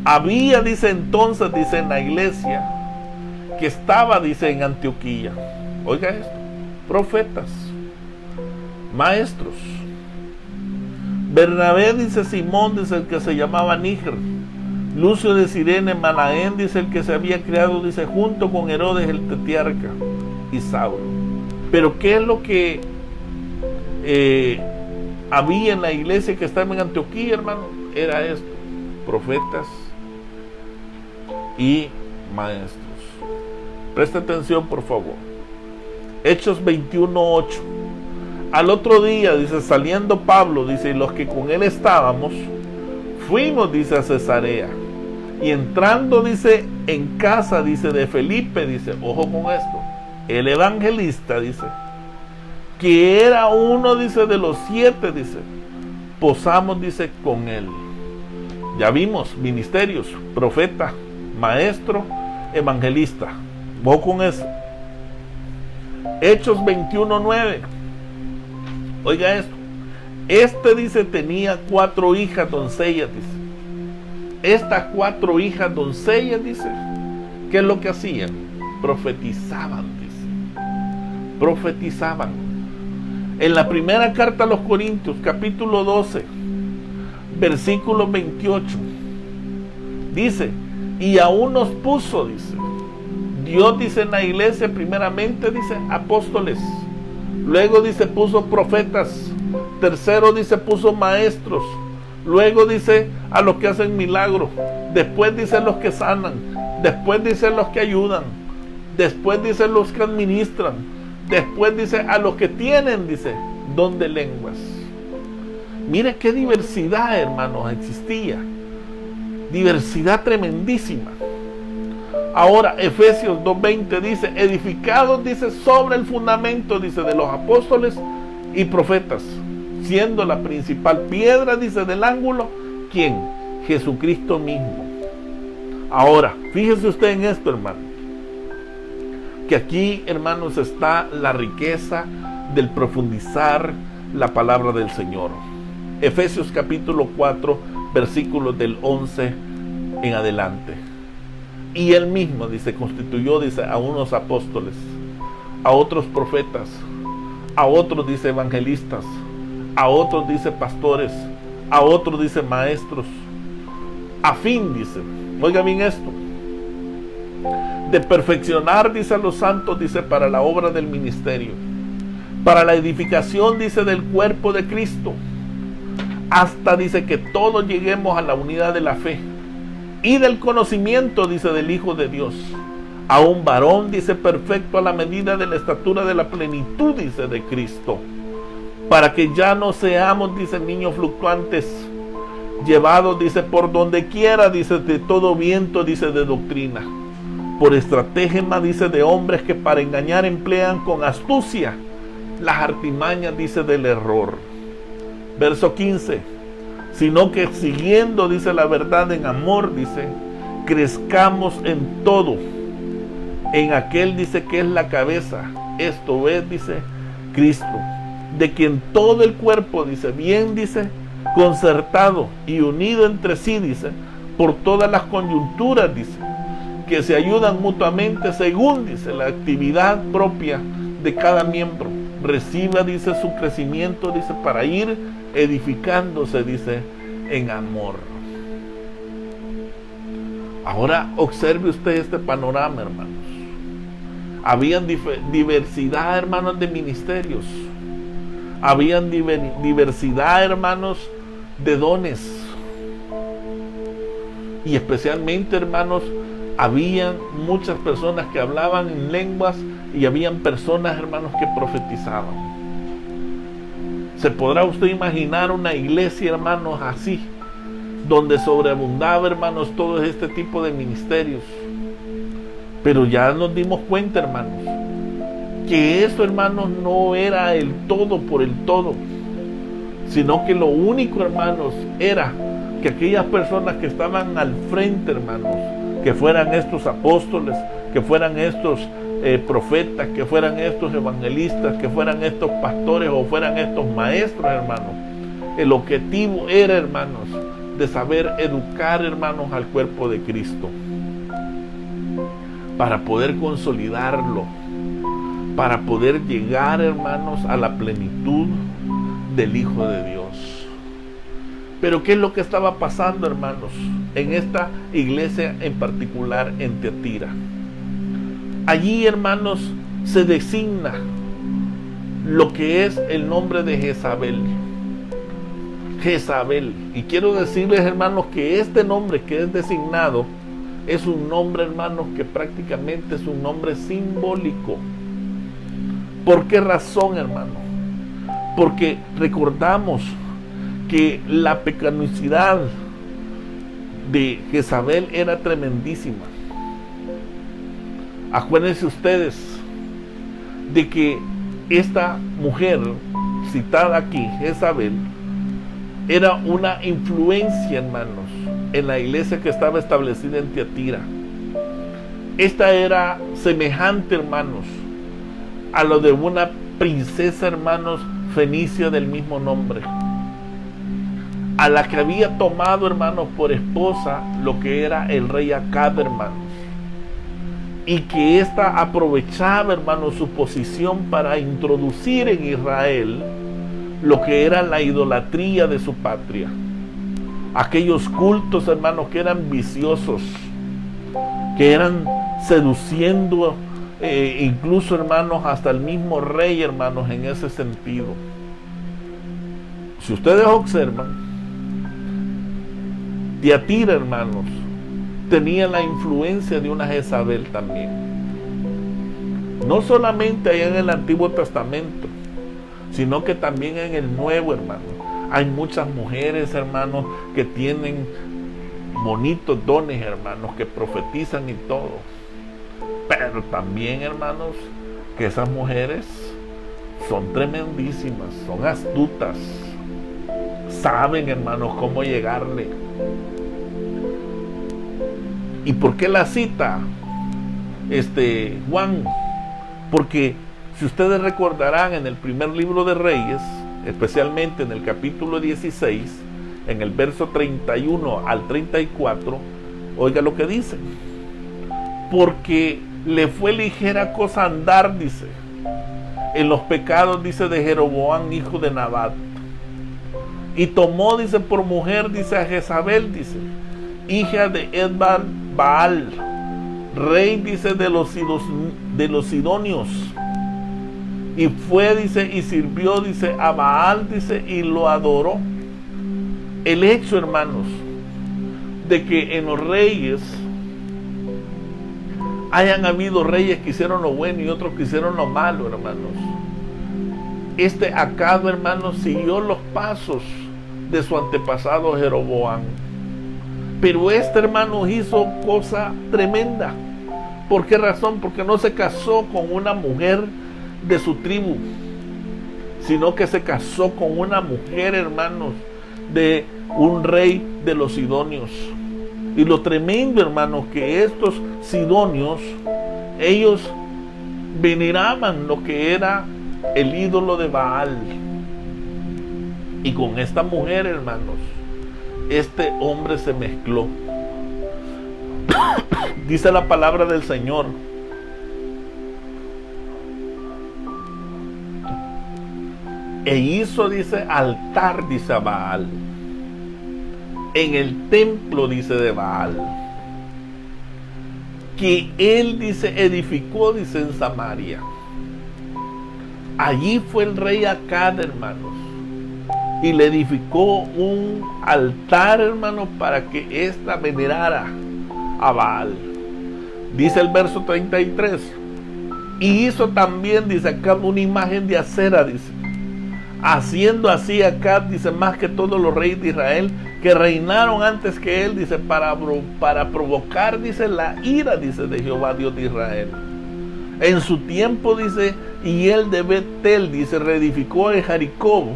Había, dice entonces, dice en la iglesia que estaba, dice en Antioquía, oiga esto, profetas, maestros. Bernabé, dice Simón, dice el que se llamaba Níger, Lucio de Cirene, Manaén, dice el que se había creado, dice, junto con Herodes el tetrarca, y Saulo. Pero ¿qué es lo que había en la iglesia que estaba en Antioquía, hermano? Era esto: profetas y maestros. Presta atención, por favor. Hechos 21:8. Al otro día, dice, saliendo Pablo, dice, y los que con él estábamos, fuimos, dice, a Cesarea. Y entrando, dice, en casa, dice, de Felipe, dice, ojo con esto, el evangelista, dice, que era uno, dice, de los 7, dice, posamos, dice, con él. Ya vimos ministerios: profeta, maestro, evangelista. Ojo con eso. Hechos 21:9. Oiga esto. Dice, tenía 4 hijas doncellas, dice. Estas 4 hijas doncellas, dice, ¿qué es lo que hacían? Profetizaban, dice. Profetizaban. En la primera carta a los Corintios, capítulo 12, versículo 28, dice y aún nos puso, dice. Dios dice en la iglesia, primeramente dice apóstoles, luego dice puso profetas, tercero dice puso maestros, luego dice a los que hacen milagros, después dice los que sanan, después dice los que ayudan, después dice los que administran, después dice a los que tienen, dice, don de lenguas. Mire qué diversidad, hermanos, existía. Diversidad tremendísima. Ahora Efesios 2:20 dice, edificados, dice, sobre el fundamento, dice, de los apóstoles y profetas, siendo la principal piedra, dice, del ángulo, ¿quién? Jesucristo mismo. Ahora, fíjese usted en esto, hermano, que aquí, hermanos, está la riqueza del profundizar la palabra del Señor. Efesios capítulo 4, versículos del 11 en adelante. Y él mismo, dice, constituyó, dice, a unos apóstoles, a otros profetas, a otros, dice, evangelistas, a otros, dice, pastores, a otros, dice, maestros, a fin, dice, oiga bien esto, de perfeccionar, dice, a los santos, dice, para la obra del ministerio, para la edificación, dice, del cuerpo de Cristo, hasta, dice, que todos lleguemos a la unidad de la fe y del conocimiento, dice, del Hijo de Dios, a un varón, dice, perfecto a la medida de la estatura de la plenitud, dice, de Cristo, para que ya no seamos, dice, niños fluctuantes, llevados, dice, por donde quiera, dice, de todo viento, dice, de doctrina, por estratagema, dice, de hombres que para engañar emplean con astucia las artimañas, dice, del error. Verso 15, sino que siguiendo, dice, la verdad en amor, dice, crezcamos en todo, en aquel, dice, que es la cabeza, esto es, dice, Cristo, de quien todo el cuerpo, dice, bien, dice, concertado y unido entre sí, dice, por todas las coyunturas, dice, que se ayudan mutuamente según, dice, la actividad propia de cada miembro, reciba, dice, su crecimiento, dice, para ir edificándose, dice, en amor. Ahora observe usted este panorama, hermanos. Habían diversidad, hermanos, de ministerios. Habían diversidad, hermanos, de dones. Y especialmente, hermanos, habían muchas personas que hablaban en lenguas y habían personas, hermanos, que profetizaban. ¿Se podrá usted imaginar una iglesia, hermanos, así, donde sobreabundaba, hermanos, todo este tipo de ministerios? Pero ya nos dimos cuenta, hermanos, que eso, hermanos, no era el todo por el todo, sino que lo único, hermanos, era que aquellas personas que estaban al frente, hermanos, que fueran estos apóstoles, que fueran estos profetas, que fueran estos evangelistas, que fueran estos pastores o fueran estos maestros, hermanos. El objetivo era, hermanos, de saber educar, hermanos, al cuerpo de Cristo, para poder consolidarlo, para poder llegar, hermanos, a la plenitud del Hijo de Dios. Pero ¿qué es lo que estaba pasando, hermanos, en esta iglesia en particular en Tiatira? Allí, hermanos, se designa lo que es el nombre de Jezabel. Jezabel. Y quiero decirles, hermanos, que este nombre que es designado es un nombre, hermanos, que prácticamente es un nombre simbólico. ¿Por qué razón, hermano? Porque recordamos que la pecaminosidad de Jezabel era tremendísima. Acuérdense ustedes de que esta mujer citada aquí, Jezabel, era una influencia, hermanos, en la iglesia que estaba establecida en Tiatira. Esta era semejante, hermanos, a lo de una princesa, hermanos, fenicia del mismo nombre, a la que había tomado, hermanos, por esposa lo que era el rey Acab, hermanos, y que ésta aprovechaba, hermanos, su posición para introducir en Israel lo que era la idolatría de su patria, aquellos cultos, hermanos, que eran viciosos, que eran seduciendo incluso, hermanos, hasta el mismo rey, hermanos, en ese sentido. Si ustedes observan, Tiatira, hermanos, tenía la influencia de una Jezabel también. No solamente allá en el Antiguo Testamento, sino que también en el Nuevo, hermanos. Hay muchas mujeres, hermanos, que tienen bonitos dones, hermanos, que profetizan y todo. Pero también, hermanos, que esas mujeres son tremendísimas, son astutas. Saben, hermanos, cómo llegarle. ¿Y por qué la cita Juan? Porque si ustedes recordarán, en el primer libro de Reyes, especialmente en el capítulo 16, en el verso 31 al 34, oiga lo que dice: porque le fue ligera cosa andar, dice, en los pecados, dice, de Jeroboam, hijo de Nabat, y tomó, dice, por mujer, dice, a Jezabel, dice, hija de Baal, rey, dice, de los sidonios, y fue, dice, y sirvió, dice, a Baal, dice, y lo adoró. El hecho, hermanos, de que en los reyes hayan habido reyes que hicieron lo bueno y otros que hicieron lo malo, hermanos. Acab, hermanos, siguió los pasos de su antepasado Jeroboam. Pero hermano, hizo cosa tremenda. ¿Por qué razón? Porque no se casó con una mujer de su tribu, sino que se casó con una mujer, hermanos, de un rey de los sidonios. Y lo tremendo, hermanos, que estos sidonios, ellos veneraban lo que era el ídolo de Baal. Y con esta mujer, hermanos, este hombre se mezcló. Dice la palabra del Señor: e hizo, dice, altar, dice, a Baal, en el templo, dice, de Baal, que él, dice, edificó, dice, en Samaria. Allí fue el rey Acab, hermanos, y le edificó un altar, hermanos, para que ésta venerara a Baal. Dice el verso 33: y hizo también, dice, Acab una imagen de acera, dice, haciendo así Acab, dice, más que todos los reyes de Israel que reinaron antes que él, dice, para provocar, dice, la ira, dice, de Jehová Dios de Israel. En su tiempo, dice, y él de Betel, dice, reedificó en Jericó,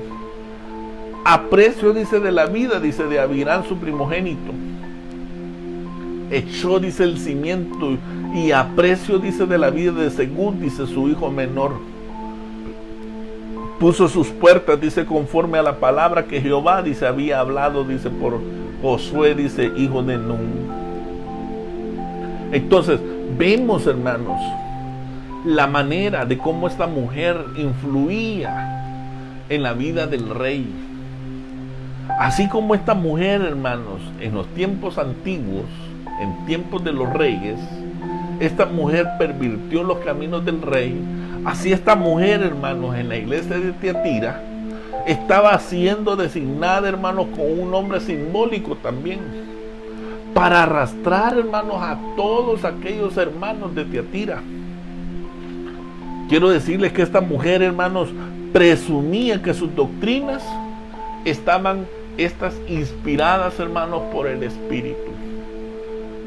a precio, dice, de la vida, dice, de Abirán su primogénito. Echó, dice, el cimiento, y a precio, dice, de la vida de Segub, dice, su hijo menor. Puso sus puertas, dice, conforme a la palabra que Jehová, dice, había hablado, dice, por Josué, dice, hijo de Nun. Entonces, vemos, hermanos, la manera de cómo esta mujer influía en la vida del rey. Así como esta mujer, hermanos, en los tiempos antiguos, en tiempos de los reyes, esta mujer pervirtió los caminos del rey. Así esta mujer, hermanos, en la iglesia de Tiatira, estaba siendo designada, hermanos, con un nombre simbólico también, para arrastrar, hermanos, a todos aquellos hermanos de Tiatira. Quiero decirles que esta mujer, hermanos, presumía que sus doctrinas estaban inspiradas, hermanos, por el Espíritu.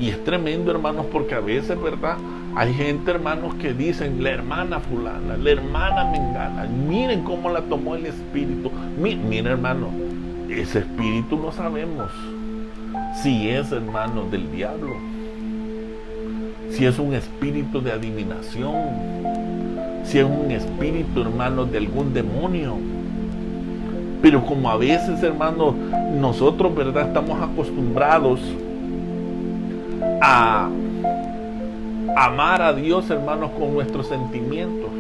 Y es tremendo, hermanos, porque a veces, ¿verdad?, hay gente, hermanos, que dicen, la hermana fulana, la hermana mengana, miren cómo la tomó el Espíritu. Miren, hermano, ese espíritu no sabemos si es, hermano, del diablo, si es un espíritu de adivinación, si es un espíritu, hermano, de algún demonio. Pero como a veces, hermano, nosotros, ¿verdad?, estamos acostumbrados a amar a Dios, hermanos, con nuestros sentimientos.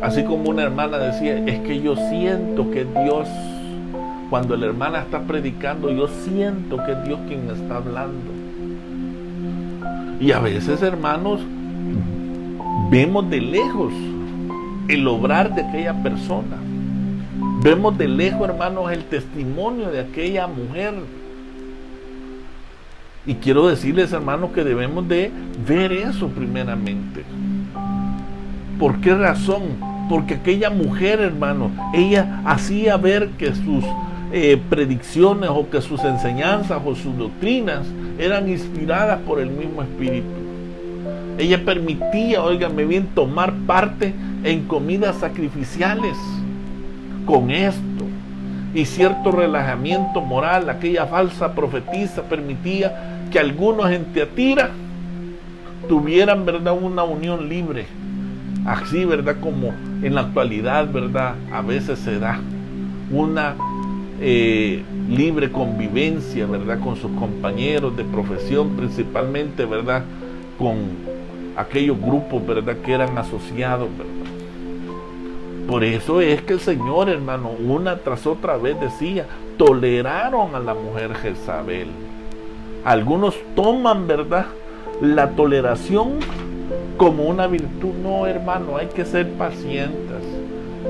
Así como una hermana decía, es que yo siento que Dios, cuando la hermana está predicando, yo siento que es Dios quien me está hablando. Y a veces, hermanos, vemos de lejos el obrar de aquella persona. Vemos de lejos, hermanos, el testimonio de aquella mujer. Y quiero decirles, hermanos, que debemos de ver eso primeramente. ¿Por qué razón? Porque aquella mujer, hermano, ella hacía ver que sus predicciones o que sus enseñanzas o sus doctrinas eran inspiradas por el mismo Espíritu. Ella permitía, óigame bien, tomar parte en comidas sacrificiales. Con esto y cierto relajamiento moral, aquella falsa profetisa permitía que algunos en Tiatira tuvieran, ¿verdad?, una unión libre. Así, ¿verdad?, como en la actualidad, ¿verdad?, a veces se da una libre convivencia, ¿verdad?, con sus compañeros de profesión, principalmente, ¿verdad?, con aquellos grupos, ¿verdad?, que eran asociados, ¿verdad? Por eso es que el Señor, hermano, una tras otra vez decía, toleraron a la mujer Jezabel. Algunos toman, ¿verdad?, la toleración como una virtud. No, hermano, hay que ser pacientes.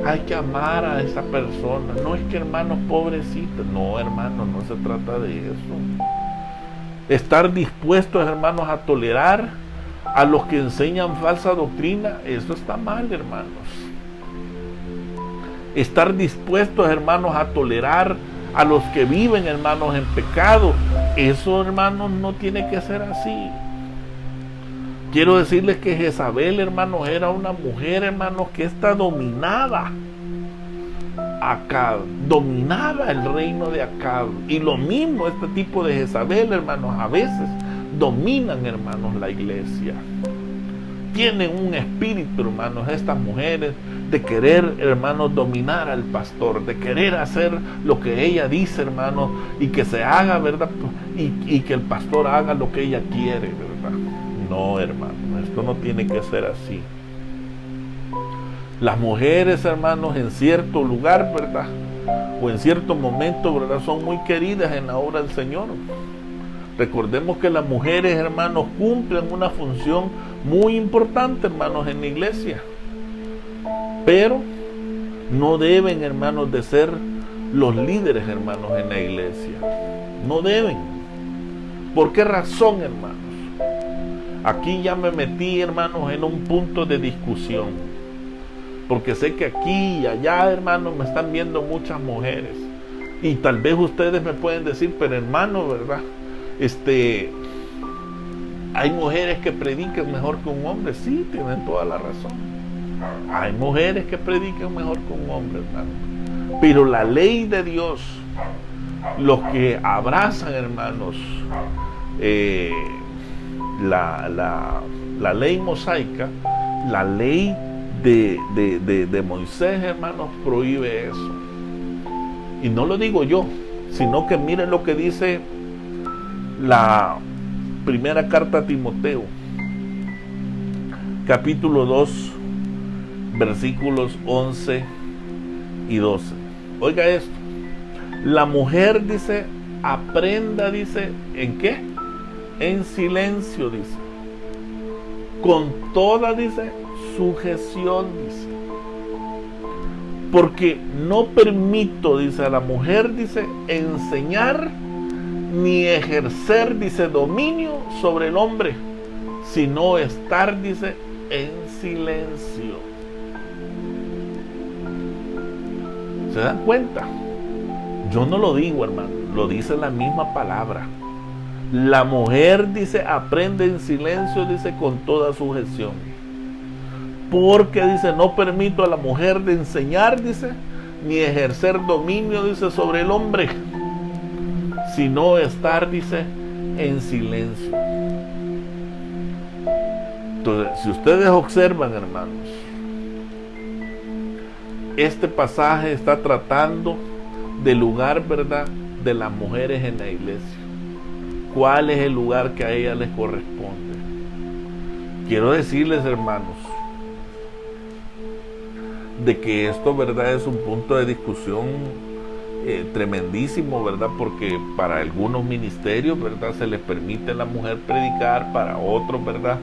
Hay que amar a esa persona. No es que, hermanos, pobrecitos. No, hermano, no se trata de eso. Estar dispuestos, hermanos, a tolerar a los que enseñan falsa doctrina, eso está mal, hermanos. Estar dispuestos, hermanos, a tolerar a los que viven, hermanos, en pecado, eso, hermanos, no tiene que ser así. Quiero decirles que Jezabel, hermanos, era una mujer, hermanos, que está dominaba Acab, dominaba el reino de Acab. Y lo mismo, este tipo de Jezabel, hermanos, a veces dominan, hermanos, la iglesia. Tienen un espíritu, hermanos, estas mujeres, de querer, hermanos, dominar al pastor, de querer hacer lo que ella dice, hermanos, y que se haga, ¿verdad? Y que el pastor haga lo que ella quiere, ¿verdad? No, hermanos, esto no tiene que ser así. Las mujeres, hermanos, en cierto lugar, ¿verdad?, o en cierto momento, ¿verdad?, son muy queridas en la obra del Señor. Recordemos que las mujeres, hermanos, cumplen una función muy importante, hermanos, en la iglesia. Pero no deben, hermanos, de ser los líderes, hermanos, en la iglesia. No deben. ¿Por qué razón, hermanos? Aquí ya me metí, hermanos, en un punto de discusión. Porque sé que aquí y allá, hermanos, me están viendo muchas mujeres. Y tal vez ustedes me pueden decir, pero hermano, ¿verdad?, hay mujeres que predican mejor que un hombre. Sí, tienen toda la razón. Hay mujeres que predican mejor que un hombre, hermano. Pero la ley de Dios, los que abrazan, hermanos, la ley mosaica, la ley de Moisés, hermanos, prohíbe eso. Y no lo digo yo, sino que miren lo que dice la primera carta a Timoteo, capítulo 2, versículos 11 y 12. Oiga esto. La mujer, dice, aprenda, dice, ¿en qué? En silencio, dice. Con toda, dice, sujeción, dice. Porque no permito, dice, a la mujer, dice, enseñar ni ejercer, dice, dominio sobre el hombre, sino estar, dice, en silencio. ¿Se dan cuenta? Yo no lo digo, hermano, lo dice la misma palabra. La mujer, dice, aprende en silencio, dice, con toda sujeción. Porque, dice, no permito a la mujer de enseñar, dice, ni ejercer dominio, dice, sobre el hombre, sino estar, dice, en silencio. Entonces, si ustedes observan, hermanos, este pasaje está tratando del lugar, ¿verdad?, de las mujeres en la iglesia. ¿Cuál es el lugar que a ellas les corresponde? Quiero decirles, hermanos, de que esto, ¿verdad?, es un punto de discusión tremendísimo, ¿verdad? Porque para algunos ministerios, ¿verdad?, se les permite a la mujer predicar, para otros, ¿verdad?,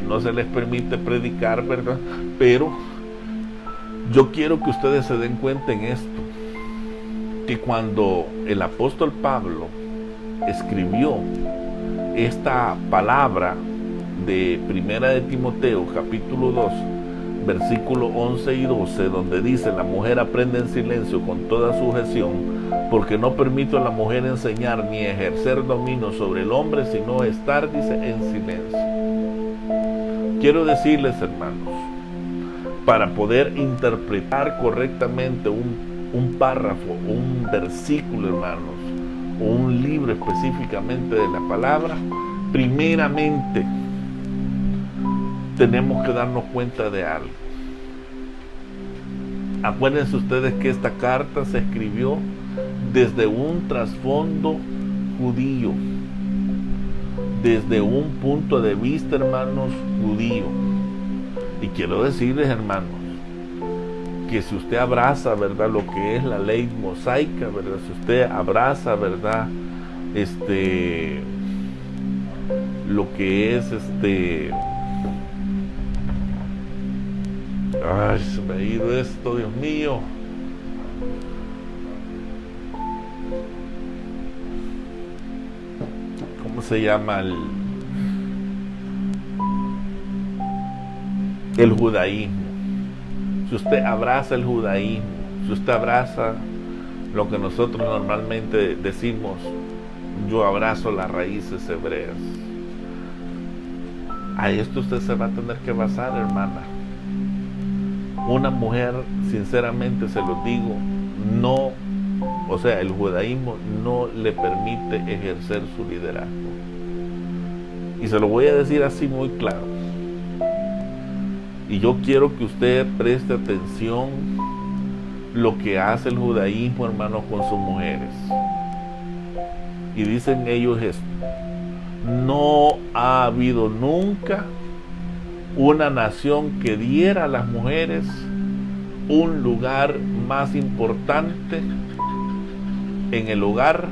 no se les permite predicar, ¿verdad? Pero yo quiero que ustedes se den cuenta en esto, que cuando el apóstol Pablo escribió esta palabra de Primera de Timoteo, capítulo 2, versículos 11 y 12, donde dice: la mujer aprende en silencio con toda sujeción, porque no permito a la mujer enseñar ni ejercer dominio sobre el hombre, sino estar, dice, en silencio. Quiero decirles, hermanos, para poder interpretar correctamente un párrafo, un versículo, hermanos, o un libro específicamente de la palabra, primeramente tenemos que darnos cuenta de algo. Acuérdense ustedes que esta carta se escribió desde un trasfondo judío, desde un punto de vista, hermanos, judío. Y quiero decirles, hermanos, que si usted abraza, ¿verdad?, lo que es la ley mosaica, ¿verdad?, si usted abraza, ¿verdad?, lo que es ay, se me ha ido esto, Dios mío. ¿Cómo se llama el judaísmo? Si usted abraza el judaísmo, si usted abraza lo que nosotros normalmente decimos, yo abrazo las raíces hebreas, a esto usted se va a tener que basar, hermana. Una mujer, sinceramente se lo digo, no, o sea, el judaísmo no le permite ejercer su liderazgo. Y se lo voy a decir así muy claro. Y yo quiero que usted preste atención lo que hace el judaísmo, hermanos, con sus mujeres. Y dicen ellos esto: no ha habido nunca una nación que diera a las mujeres un lugar más importante en el hogar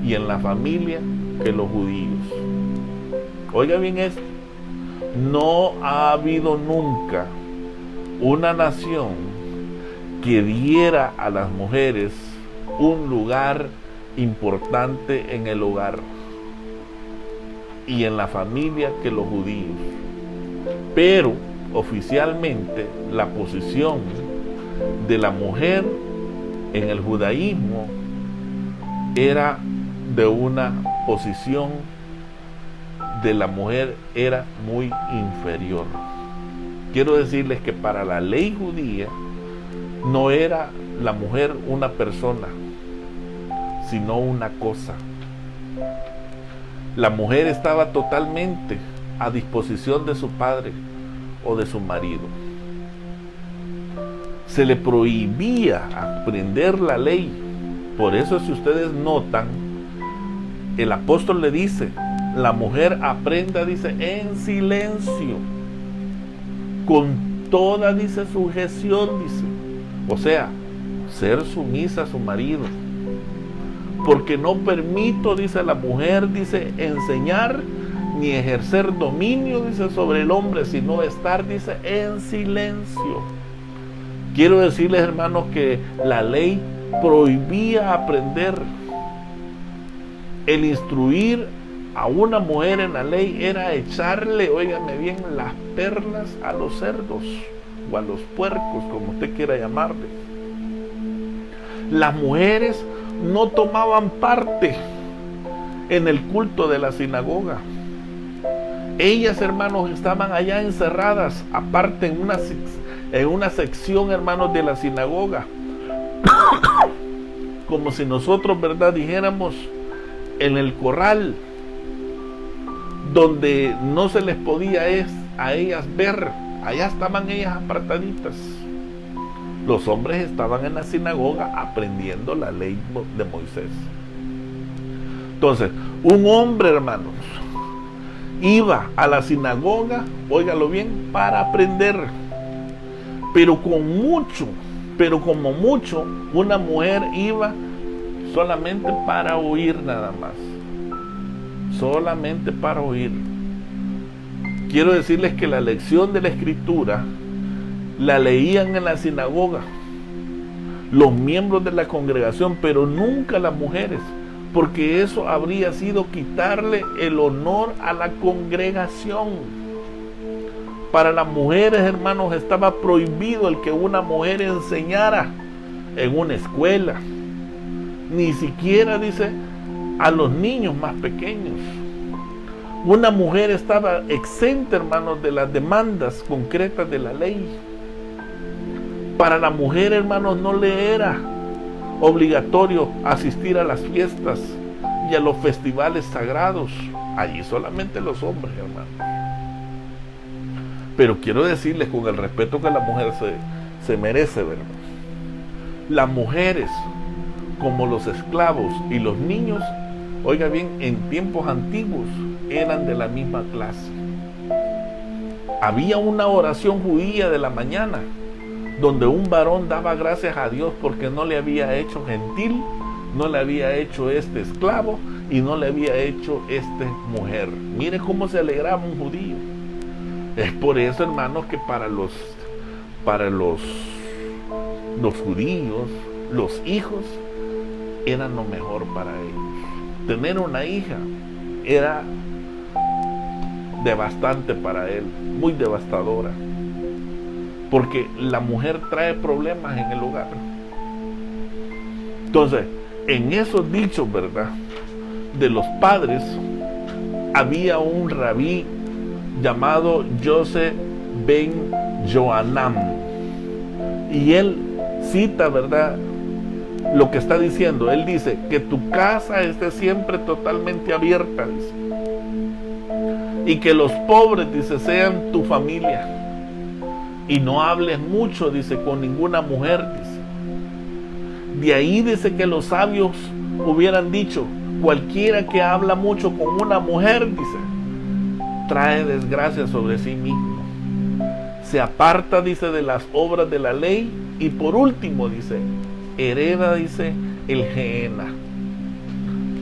y en la familia que los judíos. Oiga bien esto: no ha habido nunca una nación que diera a las mujeres un lugar importante en el hogar y en la familia que los judíos. Pero oficialmente la posición de la mujer en el judaísmo era de una posición de la mujer era muy inferior. Quiero decirles que para la ley judía no era la mujer una persona, sino una cosa. La mujer estaba totalmente a disposición de su padre o de su marido. Se le prohibía aprender la ley. Por eso, si ustedes notan, el apóstol le dice: la mujer aprenda, dice, en silencio, con toda, dice, sujeción, dice. O sea, ser sumisa a su marido. Porque no permito, dice la mujer, dice, enseñar ni ejercer dominio, dice, sobre el hombre, sino estar, dice, en silencio. Quiero decirles, hermanos, que la ley prohibía aprender. El instruir a una mujer en la ley era echarle, óigame bien, las perlas a los cerdos o a los puercos, como usted quiera llamarle. Las mujeres no tomaban parte en el culto de la sinagoga. Ellas, hermanos, estaban allá encerradas, aparte en una sección, hermanos, de la sinagoga. Como si nosotros, ¿verdad?, dijéramos en el corral, donde no se les podía a ellas ver. Allá estaban ellas apartaditas. Los hombres estaban en la sinagoga aprendiendo la ley de Moisés. Entonces, un hombre, hermanos, iba a la sinagoga, óigalo bien, para aprender. Pero como mucho, una mujer iba solamente para oír nada más, solamente para oír. Quiero decirles que la lección de la Escritura la leían en la sinagoga los miembros de la congregación, pero nunca las mujeres, porque eso habría sido quitarle el honor a la congregación. Para las mujeres, hermanos, estaba prohibido el que una mujer enseñara en una escuela, ni siquiera, dice, a los niños más pequeños. Una mujer estaba exenta, hermanos, de las demandas concretas de la ley. Para la mujer, hermanos, no le era obligatorio asistir a las fiestas y a los festivales sagrados. Allí solamente los hombres, hermanos. Pero quiero decirles, con el respeto que la mujer se merece, ¿verdad? Las mujeres, como los esclavos y los niños, oiga bien, en tiempos antiguos eran de la misma clase. Había una oración judía de la mañana donde un varón daba gracias a Dios porque no le había hecho gentil, no le había hecho esclavo y no le había hecho mujer. Mire cómo se alegraba un judío. Es por eso, hermanos, que para los judíos, los hijos eran lo mejor para ellos. Tener una hija era devastante para él, muy devastadora, porque la mujer trae problemas en el hogar. Entonces, en esos dichos, ¿verdad?, de los padres, había un rabí llamado Yosef ben Joanam, y él cita, ¿verdad?, lo que está diciendo. Él dice que tu casa esté siempre totalmente abierta, dice, y que los pobres, dice, sean tu familia, y no hables mucho, dice, con ninguna mujer, dice. De ahí dice que los sabios hubieran dicho: cualquiera que habla mucho con una mujer, dice, trae desgracia sobre sí mismo, se aparta, dice, de las obras de la ley, y por último, dice, hereda, dice, el Gehenna.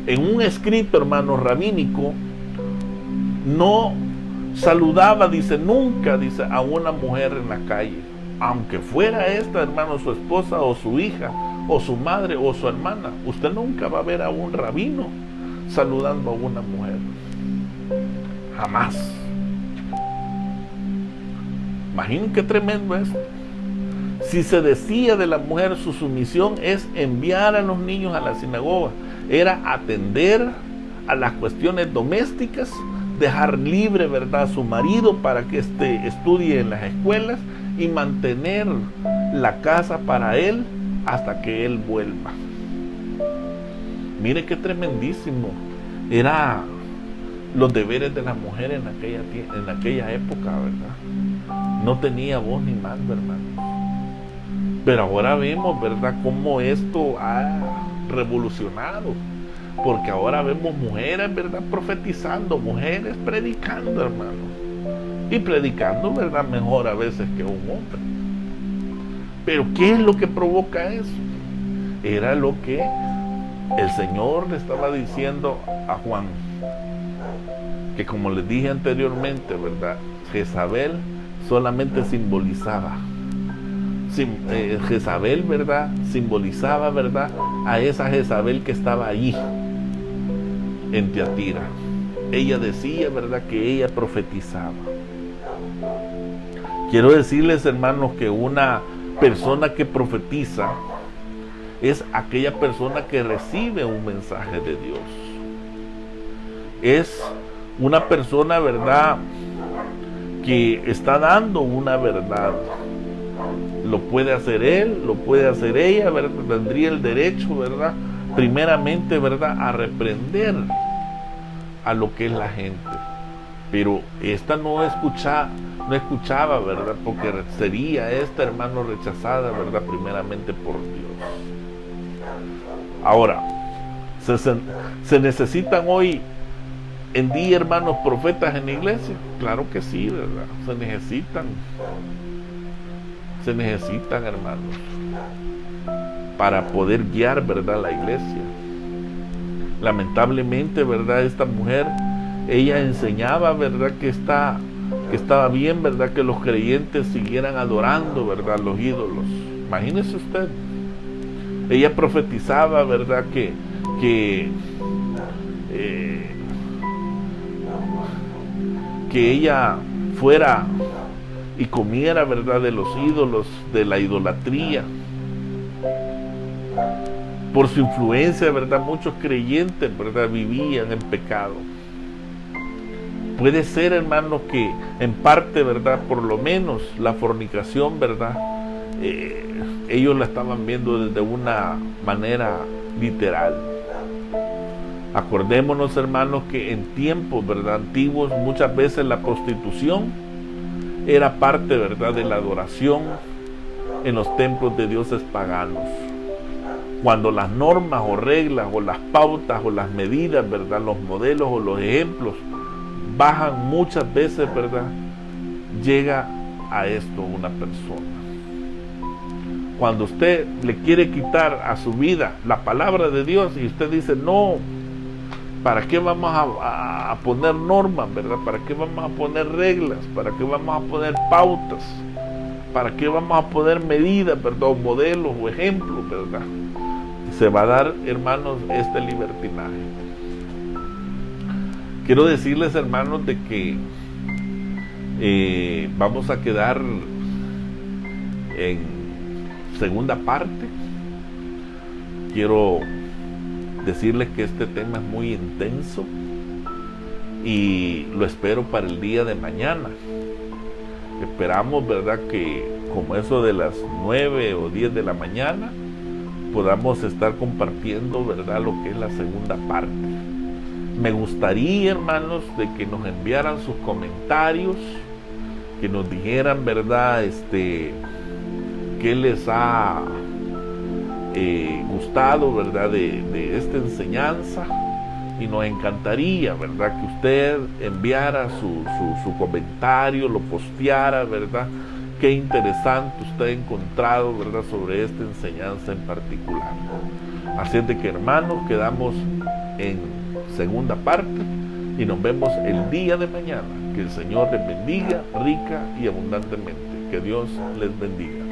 En un escrito, hermano, rabínico, no saludaba, dice, nunca, dice, a una mujer en la calle, aunque fuera esta, hermano, su esposa o su hija o su madre o su hermana. Usted nunca va a ver a un rabino saludando a una mujer, jamás. Imaginen qué tremendo es. Si se decía de la mujer, su sumisión es enviar a los niños a la sinagoga, era atender a las cuestiones domésticas, dejar libre, ¿verdad?, a su marido para que estudie en las escuelas y mantener la casa para él hasta que él vuelva. Mire qué tremendísimo era los deberes de la mujer en aquella época, ¿verdad? No tenía voz ni mando, hermano. Pero ahora vemos, ¿verdad?, cómo esto ha revolucionado. Porque ahora vemos mujeres, ¿verdad?, profetizando, mujeres predicando, hermano. Y predicando, ¿verdad?, mejor a veces que un hombre. Pero ¿qué es lo que provoca eso? Era lo que el Señor le estaba diciendo a Juan. Que, como les dije anteriormente, ¿verdad?, Jezabel solamente simbolizaba. Jezabel, ¿verdad?, simbolizaba, ¿verdad?, a esa Jezabel que estaba allí en Tiatira. Ella decía, ¿verdad?, que ella profetizaba. Quiero decirles, hermanos, que una persona que profetiza es aquella persona que recibe un mensaje de Dios. Es una persona, ¿verdad?, que está dando una verdad. Lo puede hacer él, lo puede hacer ella, ¿verdad? Tendría el derecho, ¿verdad?, primeramente, ¿verdad?, a reprender a lo que es la gente. Pero esta no escuchaba, ¿verdad?, porque sería esta, hermano, rechazada, ¿verdad?, primeramente por Dios. Ahora, ¿se necesitan hoy en día, hermanos, profetas en la iglesia? Claro que sí, ¿verdad? Se necesitan, hermanos. para poder guiar, ¿verdad?, la iglesia. Lamentablemente, ¿verdad?, esta mujer, ella enseñaba, ¿verdad?, que estaba bien, ¿verdad?, que los creyentes siguieran adorando, ¿verdad?, los ídolos. Imagínese usted. Ella profetizaba, ¿verdad?, que ella fuera y comiera, ¿verdad?, de los ídolos, de la idolatría. Por su influencia, ¿verdad?, muchos creyentes, ¿verdad?, vivían en pecado. Puede ser, hermanos, que en parte, ¿verdad?, por lo menos la fornicación, ¿verdad?, ellos la estaban viendo desde una manera literal. Acordémonos, hermanos, que en tiempos, ¿verdad?, antiguos, muchas veces la prostitución era parte, ¿verdad?, de la adoración en los templos de dioses paganos. Cuando las normas o reglas o las pautas o las medidas, ¿verdad?, los modelos o los ejemplos bajan muchas veces, ¿verdad?, llega a esto una persona. Cuando usted le quiere quitar a su vida la palabra de Dios y usted dice, no, ¿para qué vamos a poner normas, verdad? ¿Para qué vamos a poner reglas? ¿Para qué vamos a poner pautas? ¿Para qué vamos a poner medidas, verdad? O modelos o ejemplos, ¿verdad? Se va a dar, hermanos, este libertinaje. Quiero decirles, hermanos, de que vamos a quedar en segunda parte. Quiero decirles que este tema es muy intenso y lo espero para el día de mañana. Esperamos, ¿verdad?, que como eso de las 9 o 10 de la mañana podamos estar compartiendo, ¿verdad?, lo que es la segunda parte. Me gustaría, hermanos, de que nos enviaran sus comentarios, que nos dijeran, ¿verdad?, qué les ha gustado, ¿verdad?, de esta enseñanza, y nos encantaría, ¿verdad?, que usted enviara su comentario, lo posteara, ¿verdad?, qué interesante usted ha encontrado, ¿verdad?, sobre esta enseñanza en particular. Así es de que, hermanos, quedamos en segunda parte y nos vemos el día de mañana. Que el Señor les bendiga rica y abundantemente. Que Dios les bendiga.